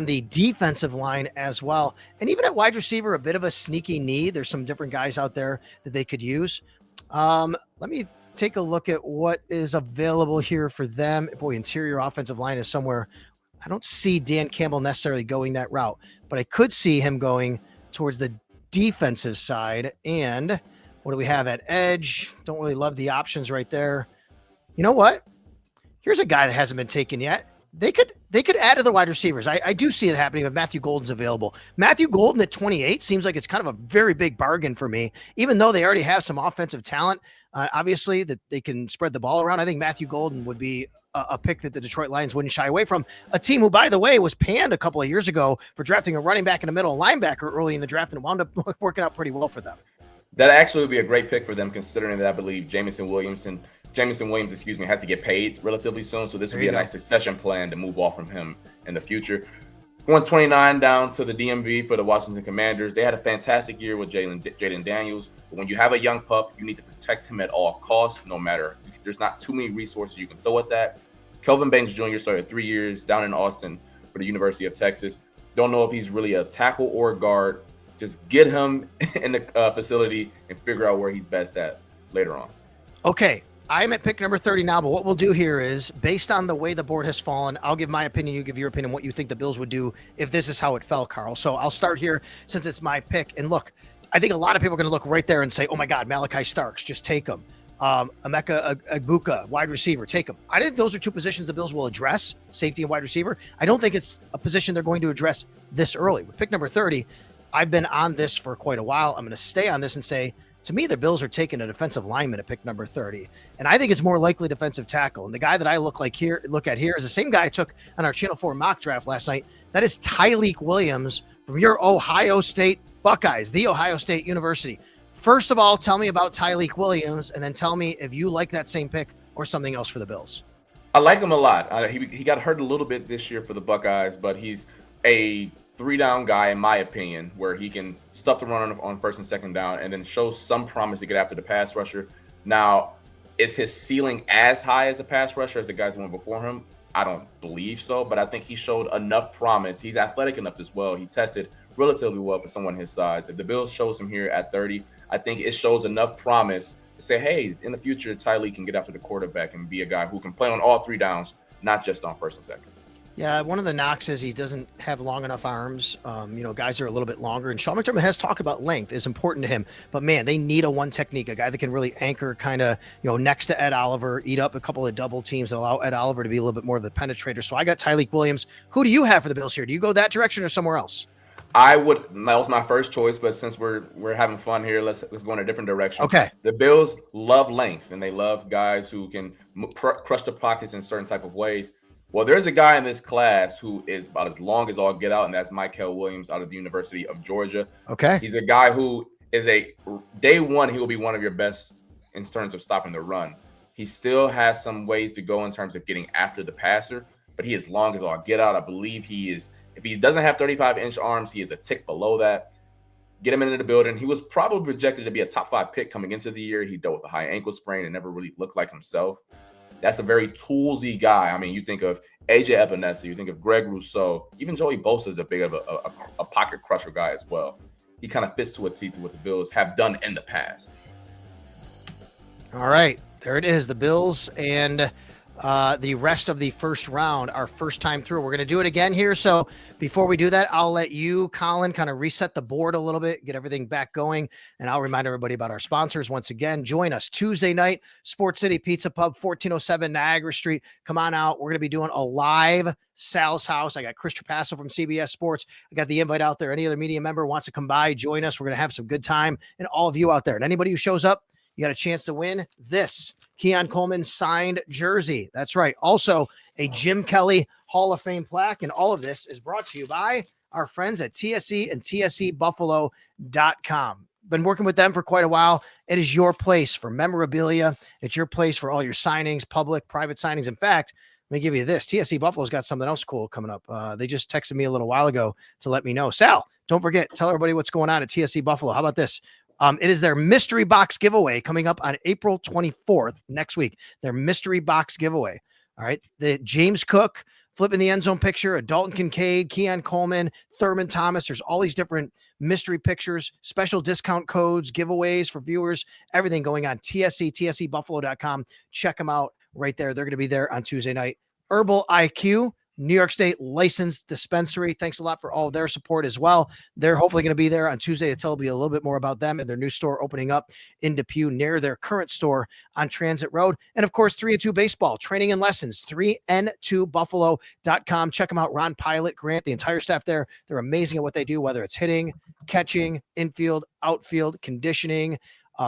S1: the defensive line as well. And even at wide receiver, a bit of a sneaky need. There's some different guys out there that they could use. Let me take a look at what is available here for them. Boy, interior offensive line is somewhere. I don't see Dan Campbell necessarily going that route, but I could see him going towards the defensive side. And what do we have at edge? Don't really love the options right there. You know what? Here's a guy that hasn't been taken yet. They could add to the wide receivers. I do see it happening if Matthew Golden's available. Matthew Golden at 28 seems like it's kind of a very big bargain for me, even though they already have some offensive talent. Obviously, that they can spread the ball around. I think Matthew Golden would be a pick that the Detroit Lions wouldn't shy away from. A team who, by the way, was panned a couple of years ago for drafting a running back and a middle linebacker early in the draft and wound up working out pretty well for them.
S2: That actually would be a great pick for them, considering that I believe Jameson Williams, has to get paid relatively soon. So this would be a nice succession plan to move off from him in the future. Going 29 down to the DMV for the Washington Commanders. They had a fantastic year with Jaden Daniels. But when you have a young pup, you need to protect him at all costs, no matter. There's not too many resources you can throw at that. Kelvin Banks Jr. started 3 years down in Austin for the University of Texas. Don't know if he's really a tackle or a guard. Just get him in the facility and figure out where he's best at later on.
S1: Okay. I'm at pick number 30 now, but what we'll do here is, based on the way the board has fallen, I'll give my opinion, you give your opinion, what you think the Bills would do if this is how it fell, Carl. So I'll start here since it's my pick. And look, I think a lot of people are going to look right there and say, oh my God, Malachi Starks, just take him. Emeka Egbuka, wide receiver, take him. I think those are two positions the Bills will address, safety and wide receiver. I don't think it's a position they're going to address this early. With pick number 30, I've been on this for quite a while. I'm going to stay on this and say, to me, the Bills are taking a defensive lineman at pick number 30. And I think it's more likely defensive tackle. And the guy that I look at here is the same guy I took on our Channel 4 mock draft last night. That is Tyleik Williams from your Ohio State Buckeyes, the Ohio State University. first of all, tell me about Tyreek Williams, and then tell me if you like that same pick or something else for the Bills.
S2: I like him a lot. He got hurt a little bit this year for the Buckeyes, but he's a 3-down guy, in my opinion, where he can stuff the run on first and second down and then show some promise to get after the pass rusher. Now, is his ceiling as high as a pass rusher as the guys who went before him? I don't believe so, but I think he showed enough promise. He's athletic enough as well. He tested relatively well for someone his size. If the Bills shows him here at 30, I think it shows enough promise to say, hey, in the future, Tyreek can get after the quarterback and be a guy who can play on all 3 downs, not just on first and second.
S1: Yeah, one of the knocks is he doesn't have long enough arms. Guys are a little bit longer, and Sean McDermott has talked about length is important to him. But man, they need a one technique, a guy that can really anchor kind of, next to Ed Oliver, eat up a couple of double teams and allow Ed Oliver to be a little bit more of a penetrator. So I got Tyreek Williams. Who do you have for the Bills here? Do you go that direction or somewhere else?
S2: That was my first choice, but since we're having fun here, let's go in a different direction.
S1: Okay.
S2: The Bills love length, and they love guys who can crush the pockets in certain type of ways. Well, there's a guy in this class who is about as long as all get out, and that's Mykel Williams out of the University of Georgia.
S1: Okay.
S2: He's a guy who is day one, he will be one of your best in terms of stopping the run. He still has some ways to go in terms of getting after the passer, but he is long as all get out. I believe he is, if he doesn't have 35-inch arms, he is a tick below that. Get him into the building. He was probably projected to be a top 5 pick coming into the year. He dealt with a high ankle sprain and never really looked like himself. That's a very toolsy guy. I mean, you think of AJ Epinesa, you think of Greg Rousseau, even Joey Bosa is a big of a pocket crusher guy as well. He kind of fits to a T to what the Bills have done in the past.
S1: All right, there it is. The Bills and the rest of the first round, our first time through. We're going to do it again here. So before we do that, I'll let you, Colin, kind of reset the board a little bit, get everything back going. And I'll remind everybody about our sponsors. Once again, join us Tuesday night, Sports City Pizza Pub, 1407 Niagara Street. Come on out. We're going to be doing a live Sal's House. I got Chris Trapasso from CBS Sports. I got the invite out there. Any other media member wants to come by, join us. We're going to have some good time. And all of you out there, and anybody who shows up, you got a chance to win this Keon Coleman signed jersey. That's right. Also, a Jim Kelly Hall of Fame plaque. And all of this is brought to you by our friends at TSE and TSEbuffalo.com. Been working with them for quite a while. It is your place for memorabilia. It's your place for all your signings, public, private signings. In fact, let me give you this. TSE Buffalo's got something else cool coming up. They just texted me a little while ago to let me know. Sal, don't forget, tell everybody what's going on at TSE Buffalo. How about this? It is their mystery box giveaway coming up on April 24th next week. Their mystery box giveaway. All right. The James Cook flipping the end zone picture, a Dalton Kincaid, Keon Coleman, Thurman Thomas. There's all these different mystery pictures, special discount codes, giveaways for viewers, everything going on. TSEbuffalo.com. Check them out right there. They're going to be there on Tuesday night. Herbal IQ, New York State licensed dispensary. Thanks a lot for all of their support as well. They're hopefully going to be there on Tuesday to tell you a little bit more about them and their new store opening up in Depew near their current store on Transit Road. And of course, 3-2 baseball training and lessons, 3n2buffalo.com. Check them out. Ron Pilot, Grant, the entire staff there. They're amazing at what they do, whether it's hitting, catching, infield, outfield, conditioning,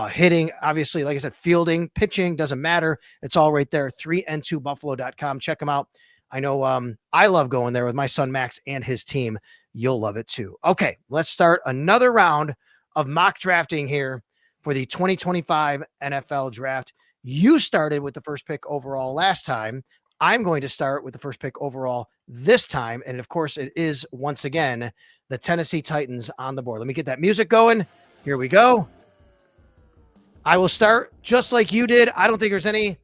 S1: hitting, obviously, like I said, fielding, pitching, doesn't matter. It's all right there. 3n2buffalo.com. Check them out. I know I love going there with my son, Max, and his team. You'll love it too. Okay, let's start another round of mock drafting here for the 2025 NFL draft. You started with the first pick overall last time. I'm going to start with the first pick overall this time. And of course, it is once again the Tennessee Titans on the board. Let me get that music going. Here we go. I will start just like you did. I don't think there's any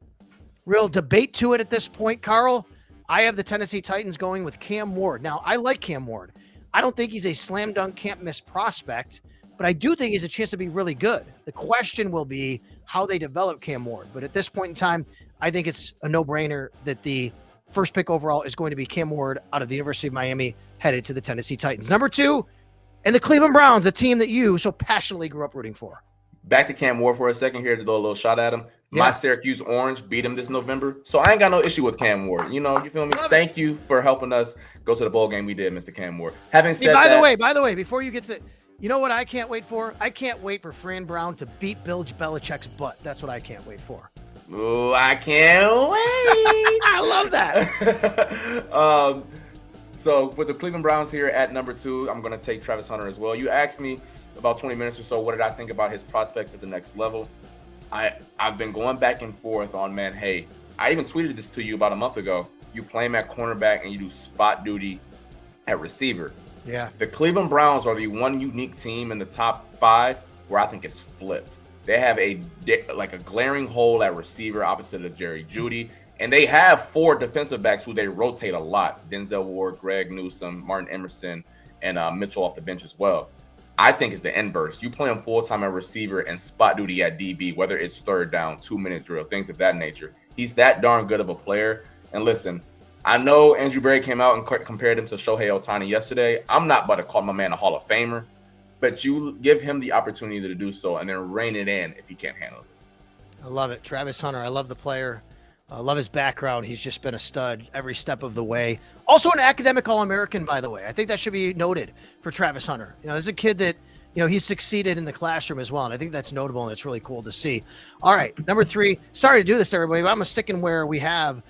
S1: real debate to it at this point, Carl. I have the Tennessee Titans going with Cam Ward. Now, I like Cam Ward. I don't think he's a slam dunk, can't miss prospect, but I do think he's a chance to be really good. The question will be how they develop Cam Ward. But at this point in time, I think it's a no-brainer that the first pick overall is going to be Cam Ward out of the University of Miami, headed to the Tennessee Titans. Number 2, and the Cleveland Browns, the team that you so passionately grew up rooting for.
S2: Back to Cam Ward for a second here to throw a little shot at him. Yeah. My Syracuse Orange beat him this November, so I ain't got no issue with Cam Ward. You know, you feel me? Thank you for helping us go to the bowl game we did, Mr. Cam Ward. Having said
S1: by the way, before you get to, you know what I can't wait for? I can't wait for Fran Brown to beat Bill Belichick's butt. That's what I can't wait for.
S2: Oh, I can't wait.
S1: I love that.
S2: So with the Cleveland Browns here at number 2, I'm going to take Travis Hunter as well. You asked me about 20 minutes or so, what did I think about his prospects at the next level? I've been going back and forth on, man, hey, I even tweeted this to you about a month ago. You play him at cornerback and you do spot duty at receiver.
S1: Yeah.
S2: The Cleveland Browns are the one unique team in the top 5 where I think it's flipped. They have a glaring hole at receiver opposite of Jerry Jeudy. And they have 4 defensive backs who they rotate a lot. Denzel Ward, Greg Newsome, Martin Emerson, and Mitchell off the bench as well. I think it's the inverse. You play him full-time at receiver and spot duty at DB, whether it's third down, 2-minute drill, things of that nature. He's that darn good of a player. And listen, I know Andrew Berry came out and compared him to Shohei Ohtani yesterday. I'm not about to call my man a Hall of Famer, but you give him the opportunity to do so and then rein it in if he can't handle it.
S1: I love it. Travis Hunter, I love the player. I love his background. He's just been a stud every step of the way. Also an academic All-American, by the way. I think that should be noted for Travis Hunter. You know, there's a kid that, you know, he's succeeded in the classroom as well. And I think that's notable and it's really cool to see. All right, number 3. Sorry to do this, everybody, but I'm going to stick in where we have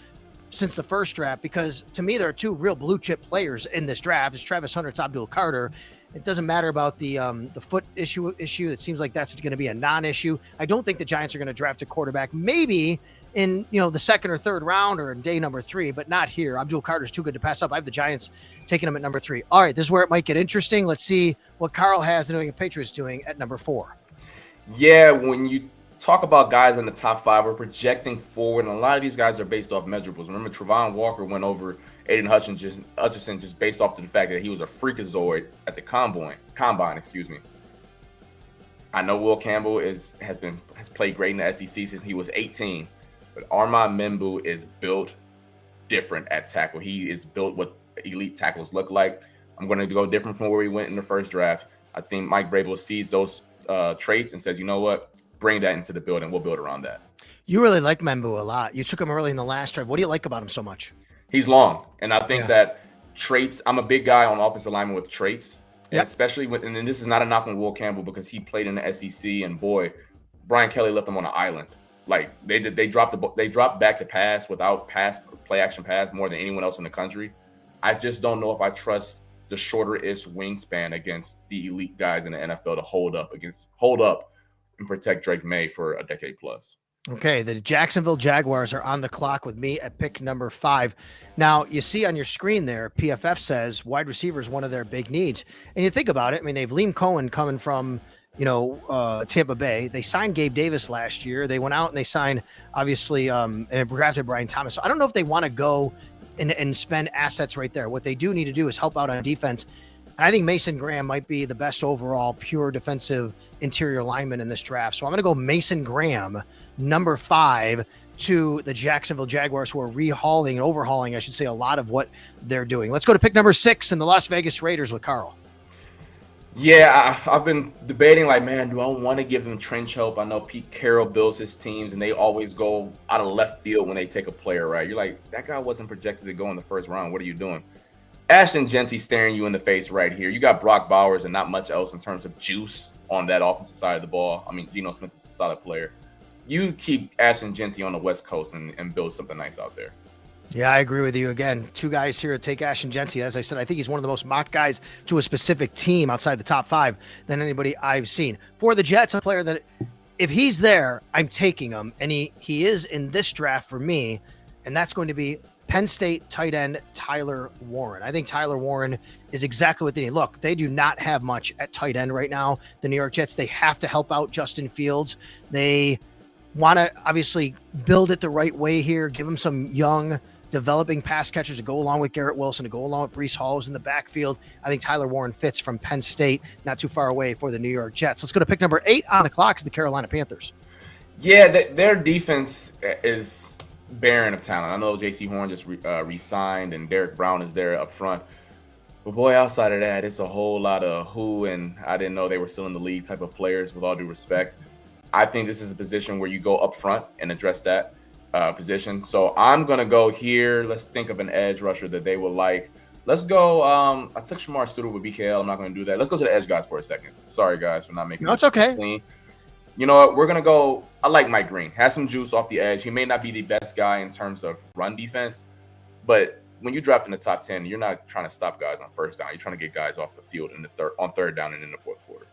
S1: since the first draft, because to me, there are 2 real blue chip players in this draft. It's Travis Hunter, it's Abdul Carter. It doesn't matter about the foot issue. It seems like that's going to be a non-issue. I don't think the Giants are going to draft a quarterback. Maybe in, you know, the 2nd or 3rd round or in day number 3, but not here. Abdul Carter's too good to pass up. I have the Giants taking him at number 3. All right, this is where it might get interesting. Let's see what Carl has the New England Patriots doing at number 4.
S2: Yeah, when you talk about guys in the top 5, we're projecting forward, and a lot of these guys are based off measurables. Remember, Trevon Walker went over Aiden Hutchinson just based off the fact that he was a freakazoid at the combine. I know Will Campbell has played great in the SEC since he was 18, but Armand Membu is built different at tackle. He is built what elite tackles look like. I'm going to go different from where we went in the first draft. I think Mike Vrabel sees those traits and says, you know what, bring that into the building. We'll build around that.
S1: You really like Membu a lot. You took him early in the last draft. What do you like about him so much?
S2: He's long, and I think that traits. I'm a big guy on offensive linemen with traits, and especially when. And this is not a knock on Will Campbell because he played in the SEC, and boy, Brian Kelly left him on an island. Like they dropped back to pass without play action pass more than anyone else in the country. I just don't know if I trust the shorter-ish wingspan against the elite guys in the NFL to hold up and protect Drake May for a decade plus.
S1: Okay, the Jacksonville Jaguars are on the clock with me at pick number 5. Now, you see on your screen there, PFF says wide receiver is one of their big needs. And you think about it, I mean, they have Liam Cohen coming from, Tampa Bay. They signed Gabe Davis last year. They went out and they signed, obviously, and drafted Brian Thomas. So I don't know if they want to go and spend assets right there. What they do need to do is help out on defense. And I think Mason Graham might be the best overall pure defensive interior lineman in this draft. So I'm going to go Mason Graham, number 5, to the Jacksonville Jaguars, who are overhauling, I should say, a lot of what they're doing. Let's go to pick number 6 in the Las Vegas Raiders with Carl.
S2: Yeah, I've been debating, like, man, do I want to give them trench help? I know Pete Carroll builds his teams, and they always go out of left field when they take a player, right? You're like, that guy wasn't projected to go in the first round. What are you doing? Ashton Genty staring you in the face right here. You got Brock Bowers and not much else in terms of juice on that offensive side of the ball. I mean, Geno Smith is a solid player. You keep Ashton Genty on the West Coast and build something nice out there.
S1: Yeah, I agree with you. Again, 2 guys here to take Ashton Genty. As I said, I think he's one of the most mocked guys to a specific team outside the top 5 than anybody I've seen. For the Jets, a player that if he's there, I'm taking him. And he is in this draft for me. And that's going to be Penn State tight end Tyler Warren. I think Tyler Warren is exactly what they need. Look, they do not have much at tight end right now. The New York Jets, they have to help out Justin Fields. They want to obviously build it the right way here, give him some young developing pass catchers to go along with Garrett Wilson, to go along with Breece Hall in the backfield. I think Tyler Warren fits from Penn State, not too far away for the New York Jets. Let's go to pick number 8 on the clock, the Carolina Panthers.
S2: Yeah, their defense is barren of talent. I know J.C. Horn just re-signed and Derek Brown is there up front. But boy, outside of that, it's a whole lot of who and I didn't know they were still in the league type of players, with all due respect. I think this is a position where you go up front and address that position. So I'm going to go here. Let's think of an edge rusher that they will like. Let's go. I took Shamar Stewart with BKL. I'm not going to do that. Let's go to the edge guys for a second. Sorry, guys, for not making
S1: it's okay.
S2: Clean. You know what? We're going to go. I like Mike Green. Has some juice off the edge. He may not be the best guy in terms of run defense, but when you drop in the top 10, you're not trying to stop guys on first down. You're trying to get guys off the field on third down and in the fourth quarter.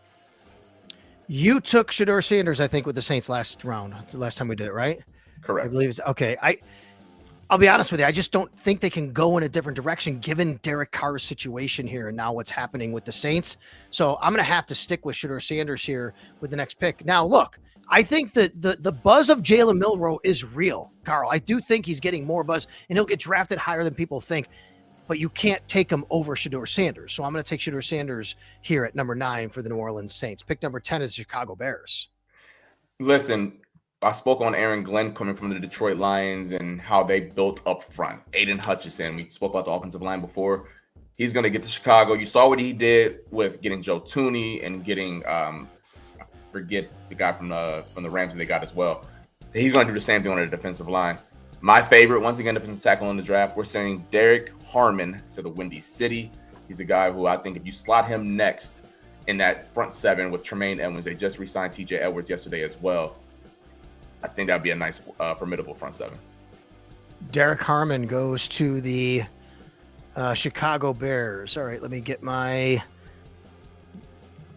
S1: You took Shedeur Sanders, I think, with the Saints last round. That's the last time we did it, right?
S2: Correct.
S1: I believe it's okay. I'll be honest with you. I just don't think they can go in a different direction given Derek Carr's situation here and now what's happening with the Saints. So I'm going to have to stick with Shedeur Sanders here with the next pick. Now, look, I think that the buzz of Jalen Milroe is real, Carl. I do think he's getting more buzz, and he'll get drafted higher than people think. But you can't take him over Shedeur Sanders. So I'm going to take Shedeur Sanders here at number 9 for the New Orleans Saints. Pick number 10 is the Chicago Bears.
S2: Listen, I spoke on Aaron Glenn coming from the Detroit Lions and how they built up front. Aiden Hutchinson, we spoke about the offensive line before. He's going to get to Chicago. You saw what he did with getting Joe Tooney and getting, I forget the guy from the Rams that they got as well. He's going to do the same thing on the defensive line. My favorite, once again, defensive tackle in the draft, we're saying Derek Harmon to the Windy City. He's a guy who I think if you slot him next in that front 7 with Tremaine Edmonds, they just re-signed TJ Edwards yesterday as well. I think that'd be a nice, formidable front 7.
S1: Derek Harmon goes to the Chicago Bears. All right, let me get my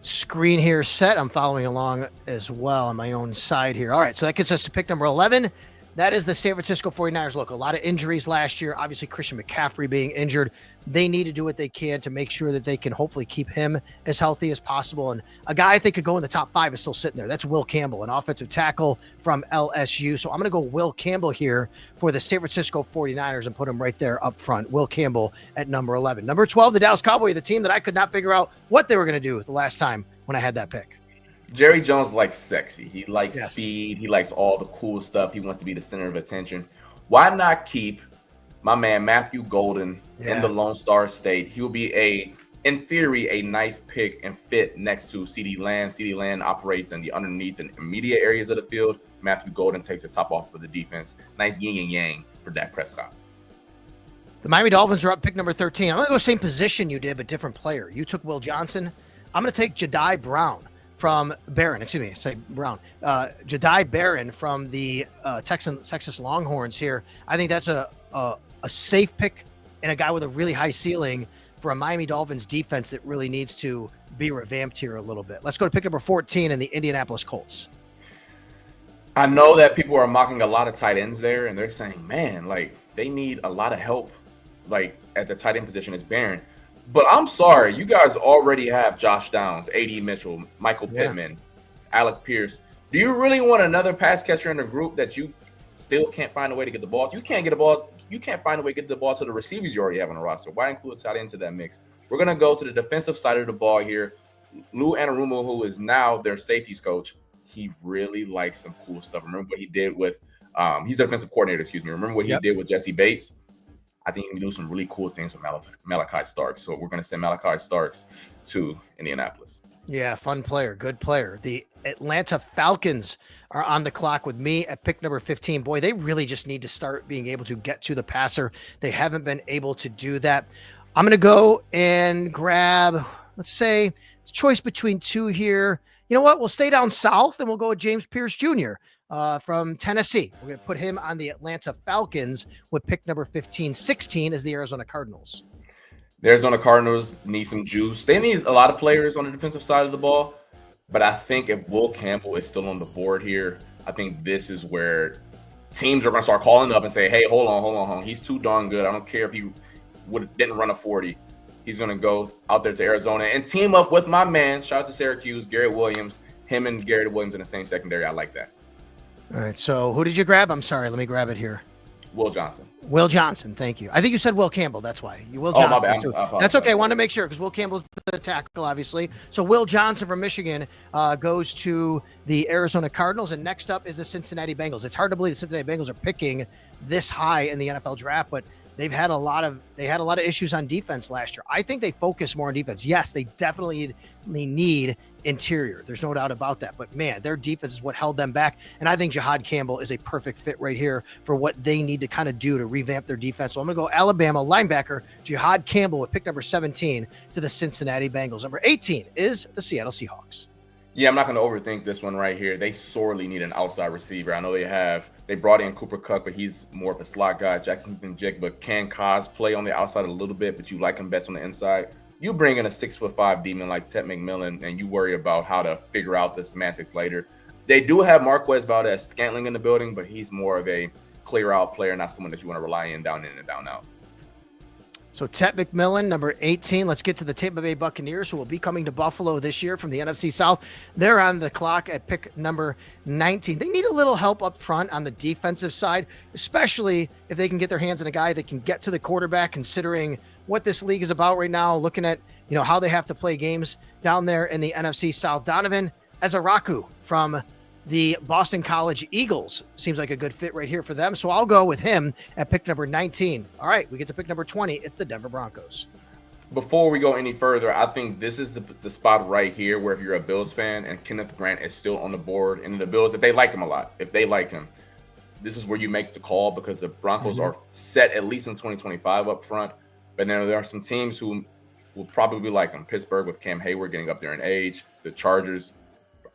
S1: screen here set. I'm following along as well on my own side here. All right, so that gets us to pick number 11. That is the San Francisco 49ers. Look, a lot of injuries last year. Obviously, Christian McCaffrey being injured. They need to do what they can to make sure that they can hopefully keep him as healthy as possible. And a guy I think could go in the top 5 is still sitting there. That's Will Campbell, an offensive tackle from LSU. So I'm going to go Will Campbell here for the San Francisco 49ers and put him right there up front. Will Campbell at number 11. Number 12, the Dallas Cowboys, the team that I could not figure out what they were going to do the last time when I had that pick.
S2: Jerry Jones likes sexy. He likes speed. He likes all the cool stuff. He wants to be the center of attention. Why not keep my man Matthew Golden in the Lone Star State? He will be in theory, a nice pick and fit next to CeeDee Lamb. CeeDee Lamb operates in the underneath and immediate areas of the field. Matthew Golden takes the top off for the defense. Nice yin and yang for Dak Prescott.
S1: The Miami Dolphins are up pick number 13. I'm going to go same position you did, but different player. You took Will Johnson. I'm going to take Jedi Brown from Barron, Jedi Barron from the Texas Longhorns here. I think that's a safe pick and a guy with a really high ceiling for a Miami Dolphins defense that really needs to be revamped here a little bit. Let's go to pick number 14 in the Indianapolis Colts.
S2: I know that people are mocking a lot of tight ends there, and they're saying, man, like they need a lot of help, like at the tight end position as Barron. But I'm sorry, you guys already have Josh Downs, A.D. Mitchell, Michael Pittman, Alec Pierce. Do you really want another pass catcher in the group that you still can't find a way to get the ball? You can't find a way to get the ball to the receivers you already have on the roster. Why include a tight end into that mix? We're going to go to the defensive side of the ball here. Lou Anarumo, who is now their safeties coach, he really likes some cool stuff. Remember what he did with he's the defensive coordinator, Remember what he did with Jesse Bates? I think he can do some really cool things with Malachi Starks. So we're going to send Malachi Starks to Indianapolis.
S1: Yeah, fun player, good player. The Atlanta Falcons are on the clock with me at pick number 15. Boy, they really just need to start being able to get to the passer. They haven't been able to do that. I'm going to go and grab, let's say, it's a choice between 2 here. You know what? We'll stay down south and we'll go with James Pierce Jr. From Tennessee. We're going to put him on the Atlanta Falcons with pick number 15. 16 is the Arizona Cardinals.
S2: The Arizona Cardinals need some juice. They need a lot of players on the defensive side of the ball, but I think if Will Campbell is still on the board here, I think this is where teams are going to start calling up and say, hey, hold on. He's too darn good. I don't care if he didn't run a 40. He's going to go out there to Arizona and team up with my man, shout out to Syracuse, Garrett Williams. Him and Garrett Williams in the same secondary. I like that.
S1: All right, so who did you grab? I'm sorry, let me grab it here.
S2: Will Johnson.
S1: Will Johnson, thank you. I think you said Will Campbell, that's why. You Will Johnson.
S2: Oh, my bad.
S1: That's okay, I wanted to make sure because Will Campbell's the tackle, obviously. So Will Johnson from Michigan goes to the Arizona Cardinals, and next up is the Cincinnati Bengals. It's hard to believe the Cincinnati Bengals are picking this high in the NFL draft, but they had a lot of issues on defense last year. I think they focus more on defense. Yes, they definitely need interior. There's no doubt about that. But man, their defense is what held them back. And I think Jahad Campbell is a perfect fit right here for what they need to kind of do to revamp their defense. So I'm going to go Alabama linebacker Jahad Campbell with pick number 17 to the Cincinnati Bengals. Number 18 is the Seattle Seahawks.
S2: Yeah, I'm not going to overthink this one right here. They sorely need an outside receiver. I know they brought in Cooper Kupp, but he's more of a slot guy. Jackson Jigba can play on the outside a little bit, but you like him best on the inside. You bring in a 6'5" demon like Ted McMillan, and you worry about how to figure out the semantics later. They do have Marquez Valdez-Scantling in the building, but he's more of a clear out player, not someone that you want to rely in and down out.
S1: So Tet McMillan, number 18. Let's get to the Tampa Bay Buccaneers, who will be coming to Buffalo this year from the NFC South. They're on the clock at pick number 19. They need a little help up front on the defensive side, especially if they can get their hands on a guy that can get to the quarterback, considering what this league is about right now, looking at how they have to play games down there in the NFC South. Donovan Ezaraku from the Boston College Eagles seems like a good fit right here for them. So I'll go with him at pick number 19. All right, we get to pick number 20. It's the Denver Broncos.
S2: Before we go any further, I think this is the spot right here where if you're a Bills fan and Kenneth Grant is still on the board, and the Bills, if they like him a lot, if they like him, this is where you make the call, because the Broncos are set at least in 2025 up front. But then there are some teams who will probably like him. Pittsburgh with Cam Hayward getting up there in age. The Chargers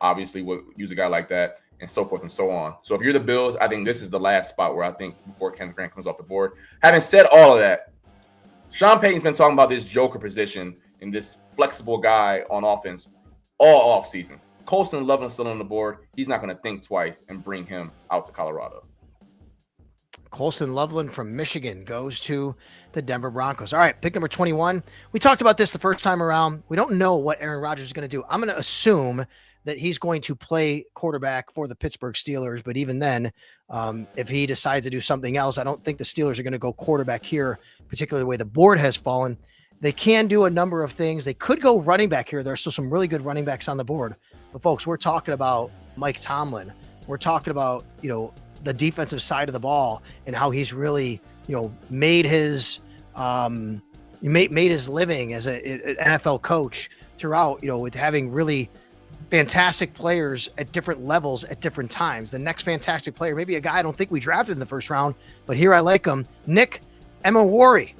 S2: obviously would use a guy like that, and so forth and so on. So if you're the Bills, I think this is the last spot where I think before Kenneth Grant comes off the board. Having said all of that, Sean Payton's been talking about this joker position and this flexible guy on offense all offseason. Colston Loveland's still on the board. He's not going to think twice and bring him out to Colorado.
S1: Colston Loveland from Michigan goes to the Denver Broncos. All right, pick number 21. We talked about this the first time around. We don't know what Aaron Rodgers is going to do. I'm going to assume that he's going to play quarterback for the Pittsburgh Steelers. But even then, if he decides to do something else, I don't think the Steelers are going to go quarterback here, particularly the way the board has fallen. They can do a number of things. They could go running back here. There are still some really good running backs on the board. But folks, we're talking about Mike Tomlin. We're talking about, the defensive side of the ball and how he's really, made his made his living as an NFL coach throughout, with having really fantastic players at different levels at different times. The next fantastic player, maybe a guy I don't think we drafted in the first round, but here I like him, Nick Emawari,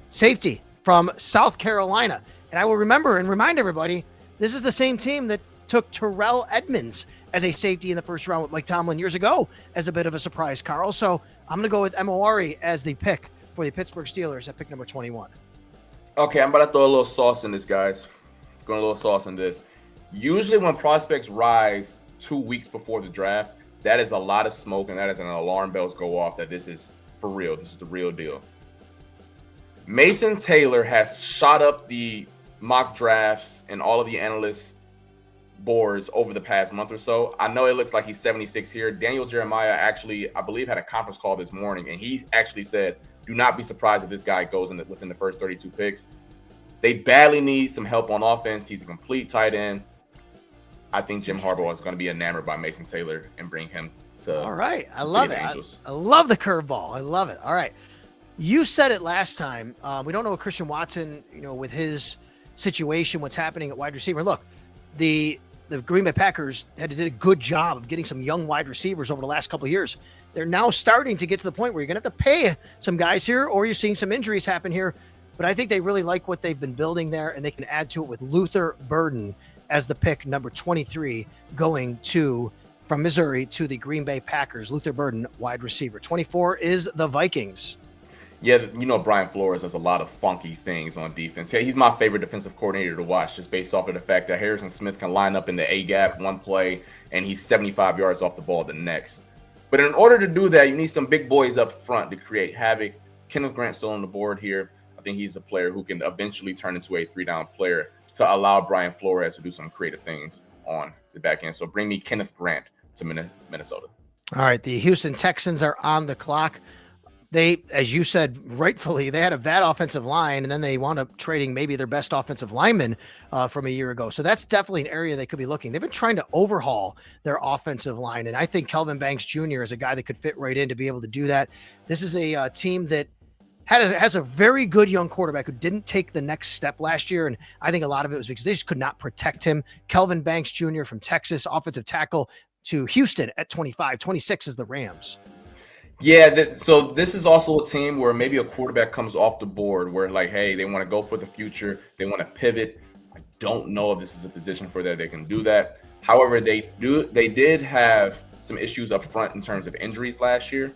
S1: safety from South Carolina. And I will remember and remind everybody, this is the same team that took Terrell Edmonds as a safety in the first round with Mike Tomlin years ago as a bit of a surprise, Carl. So I'm going to go with Emawari as the pick for the Pittsburgh Steelers at pick number 21.
S2: Okay, I'm about to throw a little sauce in this, guys. Going a little sauce in this. Usually when prospects rise 2 weeks before the draft, that is a lot of smoke, and that is an alarm bells go off that this is for real. This is the real deal. Mason Taylor has shot up the mock drafts and all of the analysts' boards over the past month or so. I know it looks like he's 76 here. Daniel Jeremiah actually, I believe, had a conference call this morning, and he actually said, do not be surprised if this guy goes within the first 32 picks. They badly need some help on offense. He's a complete tight end. I think Jim Harbaugh is going to be enamored by Mason Taylor and bring him to. All
S1: right. I love it. I love the curveball. I love it. All right. You said it last time. We don't know what Christian Watson, with his situation, what's happening at wide receiver. Look, the Green Bay Packers did a good job of getting some young wide receivers over the last couple of years. They're now starting to get to the point where you're going to have to pay some guys here, or you're seeing some injuries happen here. But I think they really like what they've been building there, and they can add to it with Luther Burden as the pick number 23 going from Missouri to the Green Bay Packers. Luther Burden, wide receiver. 24 is the Vikings.
S2: Yeah, Brian Flores does a lot of funky things on defense. Yeah, he's my favorite defensive coordinator to watch, just based off of the fact that Harrison Smith can line up in the A-gap one play, and he's 75 yards off the ball the next. But in order to do that, you need some big boys up front to create havoc. Kenneth Grant still on the board here. I think he's a player who can eventually turn into a 3-down player to allow Brian Flores to do some creative things on the back end. So bring me Kenneth Grant to Minnesota.
S1: All right, the Houston Texans are on the clock. They, as you said, rightfully, they had a bad offensive line, and then they wound up trading maybe their best offensive lineman from a year ago. So that's definitely an area they could be looking. They've been trying to overhaul their offensive line, and I think Kelvin Banks Jr. is a guy that could fit right in to be able to do that. This is a team that has a very good young quarterback who didn't take the next step last year, and I think a lot of it was because they just could not protect him. Kelvin Banks Jr. from Texas, offensive tackle to Houston at 25. 26 is the Rams.
S2: Yeah, so this is also a team where maybe a quarterback comes off the board where, like, hey, they want to go for the future. They want to pivot. I don't know if this is a position for that they can do that. However, they did have some issues up front in terms of injuries last year.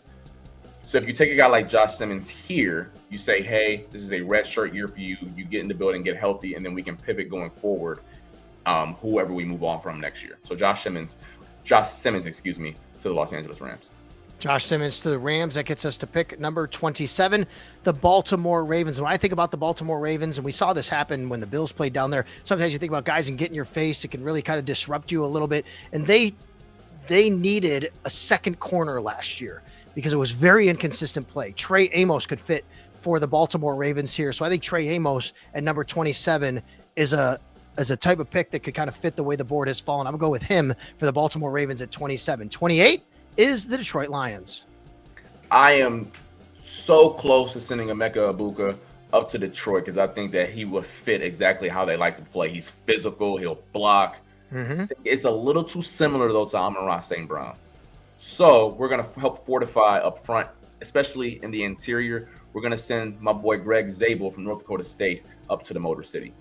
S2: So if you take a guy like Josh Simmons here, you say, hey, this is a red shirt year for you. You get in the building, get healthy, and then we can pivot going forward, whoever we move on from next year. So Josh Simmons, excuse me, to the Los Angeles Rams.
S1: Josh Simmons to the Rams. That gets us to pick number 27, the Baltimore Ravens. When I think about the Baltimore Ravens, and we saw this happen when the Bills played down there, sometimes you think about guys and get in your face. It can really kind of disrupt you a little bit. And they needed a second corner last year because it was very inconsistent play. Trey Amos could fit for the Baltimore Ravens here. So I think Trey Amos at number 27 is a type of pick that could kind of fit the way the board has fallen. I'm going to go with him for the Baltimore Ravens at 27. 28 is the Detroit Lions.
S2: I am so close to sending Emeka Egbuka up to Detroit because I think that he would fit exactly how they like to play. He's physical. He'll block. It's a little too similar, though, to Amon-Ra St. Brown. So we're going to help fortify up front, especially in the interior. We're going to send my boy Greg Zabel from North Dakota State up to the Motor City.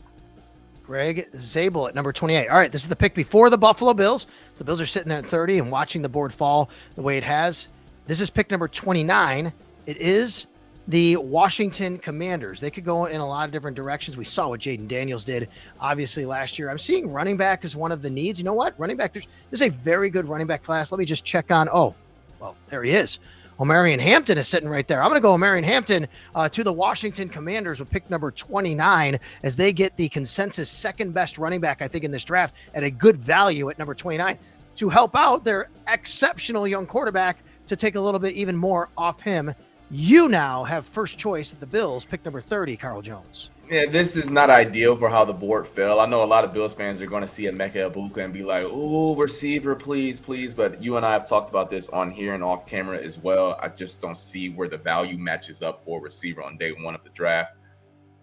S1: Greg Zabel at number 28. All right, this is the pick before the Buffalo Bills. So the Bills are sitting there at 30 and watching the board fall the way it has. This is pick number 29. It is the Washington Commanders. They could go in a lot of different directions. We saw what Jaden Daniels did, obviously, last year. I'm seeing running back as one of the needs. You know what? Running back, this is a very good running back class. Let me just check on. Oh, well, there he is. Omarion Hampton is sitting right there. I'm going to go Omarion Hampton to the Washington Commanders with pick number 29 as they get the consensus second best running back, I think, in this draft at a good value at number 29 to help out their exceptional young quarterback to take a little bit even more off him. You now have first choice at the Bills, pick number 30, Carl Jones.
S2: Yeah, this is not ideal for how the board fell. I know a lot of Bills fans are going to see Emeka Egbuka and be like, "Oh, receiver, please, please." But you and I have talked about this on here and off camera as well. I just don't see where the value matches up for a receiver on day one of the draft.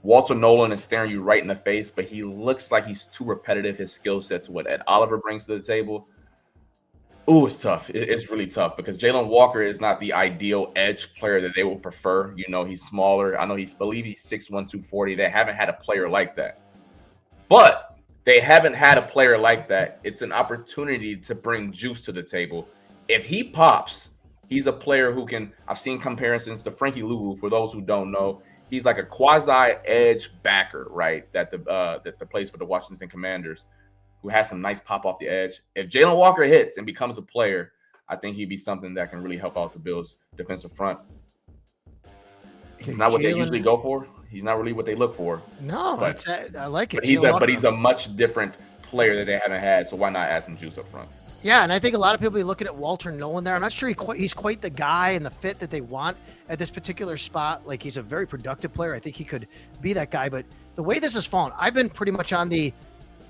S2: Walter Nolan is staring you right in the face, but he looks like he's too repetitive. His skill set to what Ed Oliver brings to the table. Ooh, it's tough. It's really tough because Jalen Walker is not the ideal edge player that they will prefer. You know, he's smaller. I know believe he's 6'1", 240. They haven't had a player like that. But they haven't had a player like that. It's an opportunity to bring juice to the table. If he pops, he's a player who can – I've seen comparisons to Frankie Louvu. For those who don't know, he's like a quasi-edge backer, right, that plays for the Washington Commanders, who has some nice pop off the edge. If Jalen Walker hits and becomes a player, I think he'd be something that can really help out the Bills' defensive front. He's not what they usually go for. He's not really what they look for.
S1: No, but I like it.
S2: But he's a much different player that they haven't had, so why not add some juice up front?
S1: Yeah, and I think a lot of people be looking at Walter Nolan there. I'm not sure he's quite the guy and the fit that they want at this particular spot. Like, he's a very productive player. I think he could be that guy. But the way this has fallen, I've been pretty much on the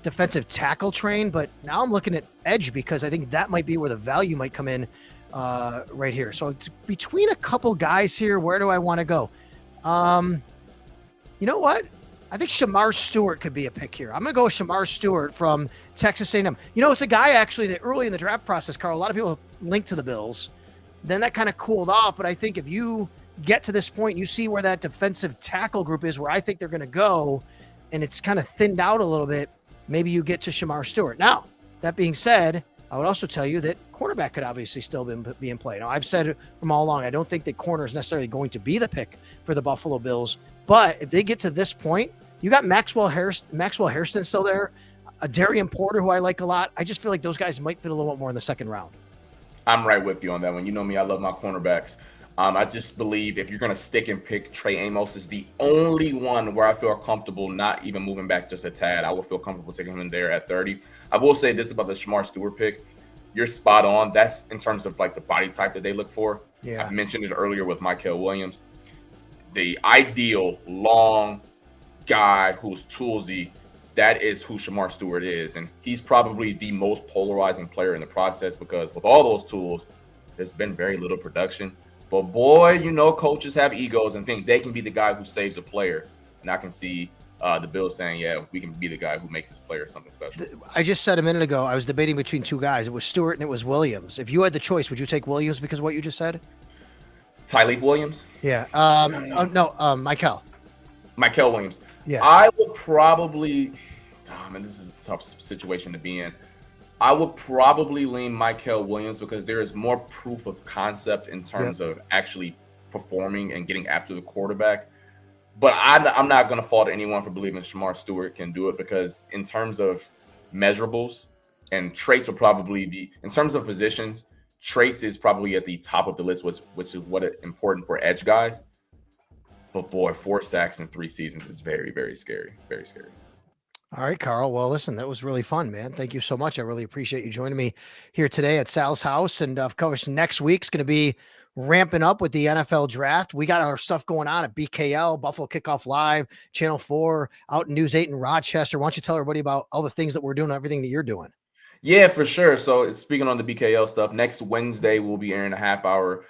S1: defensive tackle train, but now I'm looking at edge because I think that might be where the value might come in right here. So it's between a couple guys here. Where do I want to go? You know what? I think Shamar Stewart could be a pick here. I'm going to go with Shamar Stewart from Texas A&M. You know, it's a guy actually that early in the draft process, Carl, a lot of people linked to the Bills. Then that kind of cooled off. But I think if you get to this point, you see where that defensive tackle group is, where I think they're going to go, and it's kind of thinned out a little bit. Maybe you get to Shamar Stewart. Now, that being said, I would also tell you that cornerback could obviously still be in play. Now, I've said from all along, I don't think that corner is necessarily going to be the pick for the Buffalo Bills. But if they get to this point, you got Maxwell Hairston still there, a Darian Porter, who I like a lot. I just feel like those guys might fit a little bit more in the second round.
S2: I'm right with you on that one. You know me, I love my cornerbacks. I just believe if you're going to stick and pick, Trey Amos is the only one where I feel comfortable not even moving back just a tad. I will feel comfortable taking him in there at 30. I will say this about the Shamar Stewart pick. You're spot on. That's in terms of like the body type that they look for. Yeah. I mentioned it earlier with Mykel Williams. The ideal long guy who's toolsy, that is who Shamar Stewart is. And he's probably the most polarizing player in the process because with all those tools, there's been very little production. But boy, you know, coaches have egos and think they can be the guy who saves a player. And I can see the Bills saying, yeah, we can be the guy who makes this player something special.
S1: I just said a minute ago, I was debating between two guys. It was Stewart and it was Williams. If you had the choice, would you take Williams because of what you just said?
S2: Tyleek Williams?
S1: Yeah. Mykel
S2: Williams.
S1: Yeah.
S2: I would probably, man, this is a tough situation to be in. I would probably lean Michael Williams because there is more proof of concept in terms of actually performing and getting after the quarterback. But I'm not going to fault anyone for believing Shamar Stewart can do it, because in terms of measurables and traits are probably in terms of positions, traits is probably at the top of the list, which is what is important for edge guys. But boy, 4 sacks in 3 seasons is very, very scary. Very scary.
S1: All right, Carl. Well, listen, that was really fun, man. Thank you so much. I really appreciate you joining me here today at Sal's house. And of course, next week's going to be ramping up with the NFL draft. We got our stuff going on at BKL, Buffalo Kickoff Live, Channel 4, out in News 8 in Rochester. Why don't you tell everybody about all the things that we're doing, everything that you're doing?
S2: Yeah, for sure. So speaking on the BKL stuff, next Wednesday we'll be airing a half-hour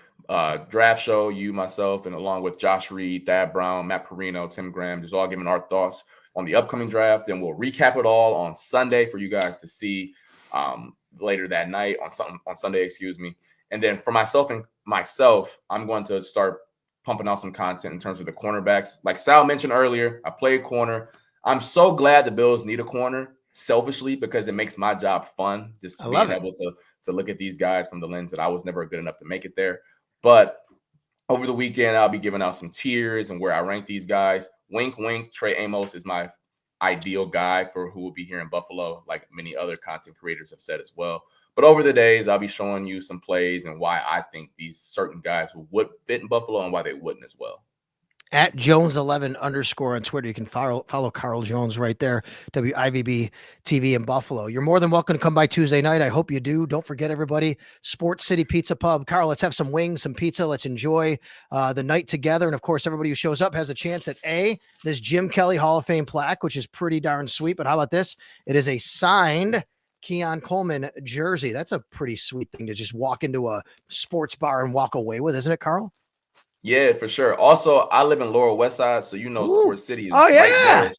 S2: draft show. You, myself, and along with Josh Reed, Thad Brown, Matt Perino, Tim Graham, just all giving our thoughts on the upcoming draft. Then we'll recap it all on Sunday for you guys to see later that night on Sunday, excuse me. And then for myself, I'm going to start pumping out some content in terms of the cornerbacks. Like Sal mentioned earlier, I play corner. I'm so glad the Bills need a corner, selfishly, because it makes my job fun, just being able to look at these guys from the lens that I was never good enough to make it there. But over the weekend, I'll be giving out some tiers and where I rank these guys. Wink, wink. Trey Amos is my ideal guy for who will be here in Buffalo, like many other content creators have said as well. But over the days, I'll be showing you some plays and why I think these certain guys would fit in Buffalo and why they wouldn't as well.
S1: At Jones11_ on Twitter. You can follow Carl Jones right there, WIVB-TV in Buffalo. You're more than welcome to come by Tuesday night. I hope you do. Don't forget, everybody, Sports City Pizza Pub. Carl, let's have some wings, some pizza. Let's enjoy the night together. And, of course, everybody who shows up has a chance at this Jim Kelly Hall of Fame plaque, which is pretty darn sweet. But how about this? It is a signed Keon Coleman jersey. That's a pretty sweet thing to just walk into a sports bar and walk away with, isn't it, Carl?
S2: Yeah, for sure. Also, I live in Lower West Side, so Sports City is right there.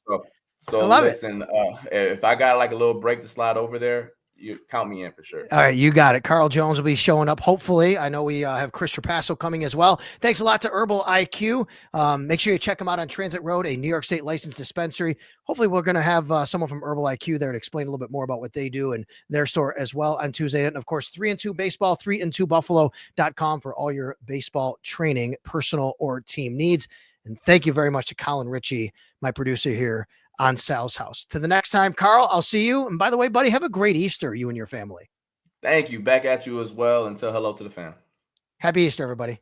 S2: So listen, if I got like a little break to slide over there, you count me in for sure.
S1: All right, you got it. Carl Jones will be showing up. Hopefully, I know we have Chris Trapasso coming as well. Thanks a lot to Herbal IQ. Make sure you check them out on Transit Road, a New York State licensed dispensary. Hopefully, we're going to have someone from Herbal IQ there to explain a little bit more about what they do in their store as well on Tuesday. And of course, 3-2 Baseball, 3and2buffalo.com for all your baseball training, personal or team needs. And thank you very much to Colin Ritchie, my producer here on Sal's house. To the next time, Carl, I'll see you. And by the way, buddy, have a great Easter, you and your family.
S2: Thank you. Back at you as well. And tell hello to the fam.
S1: Happy Easter, everybody.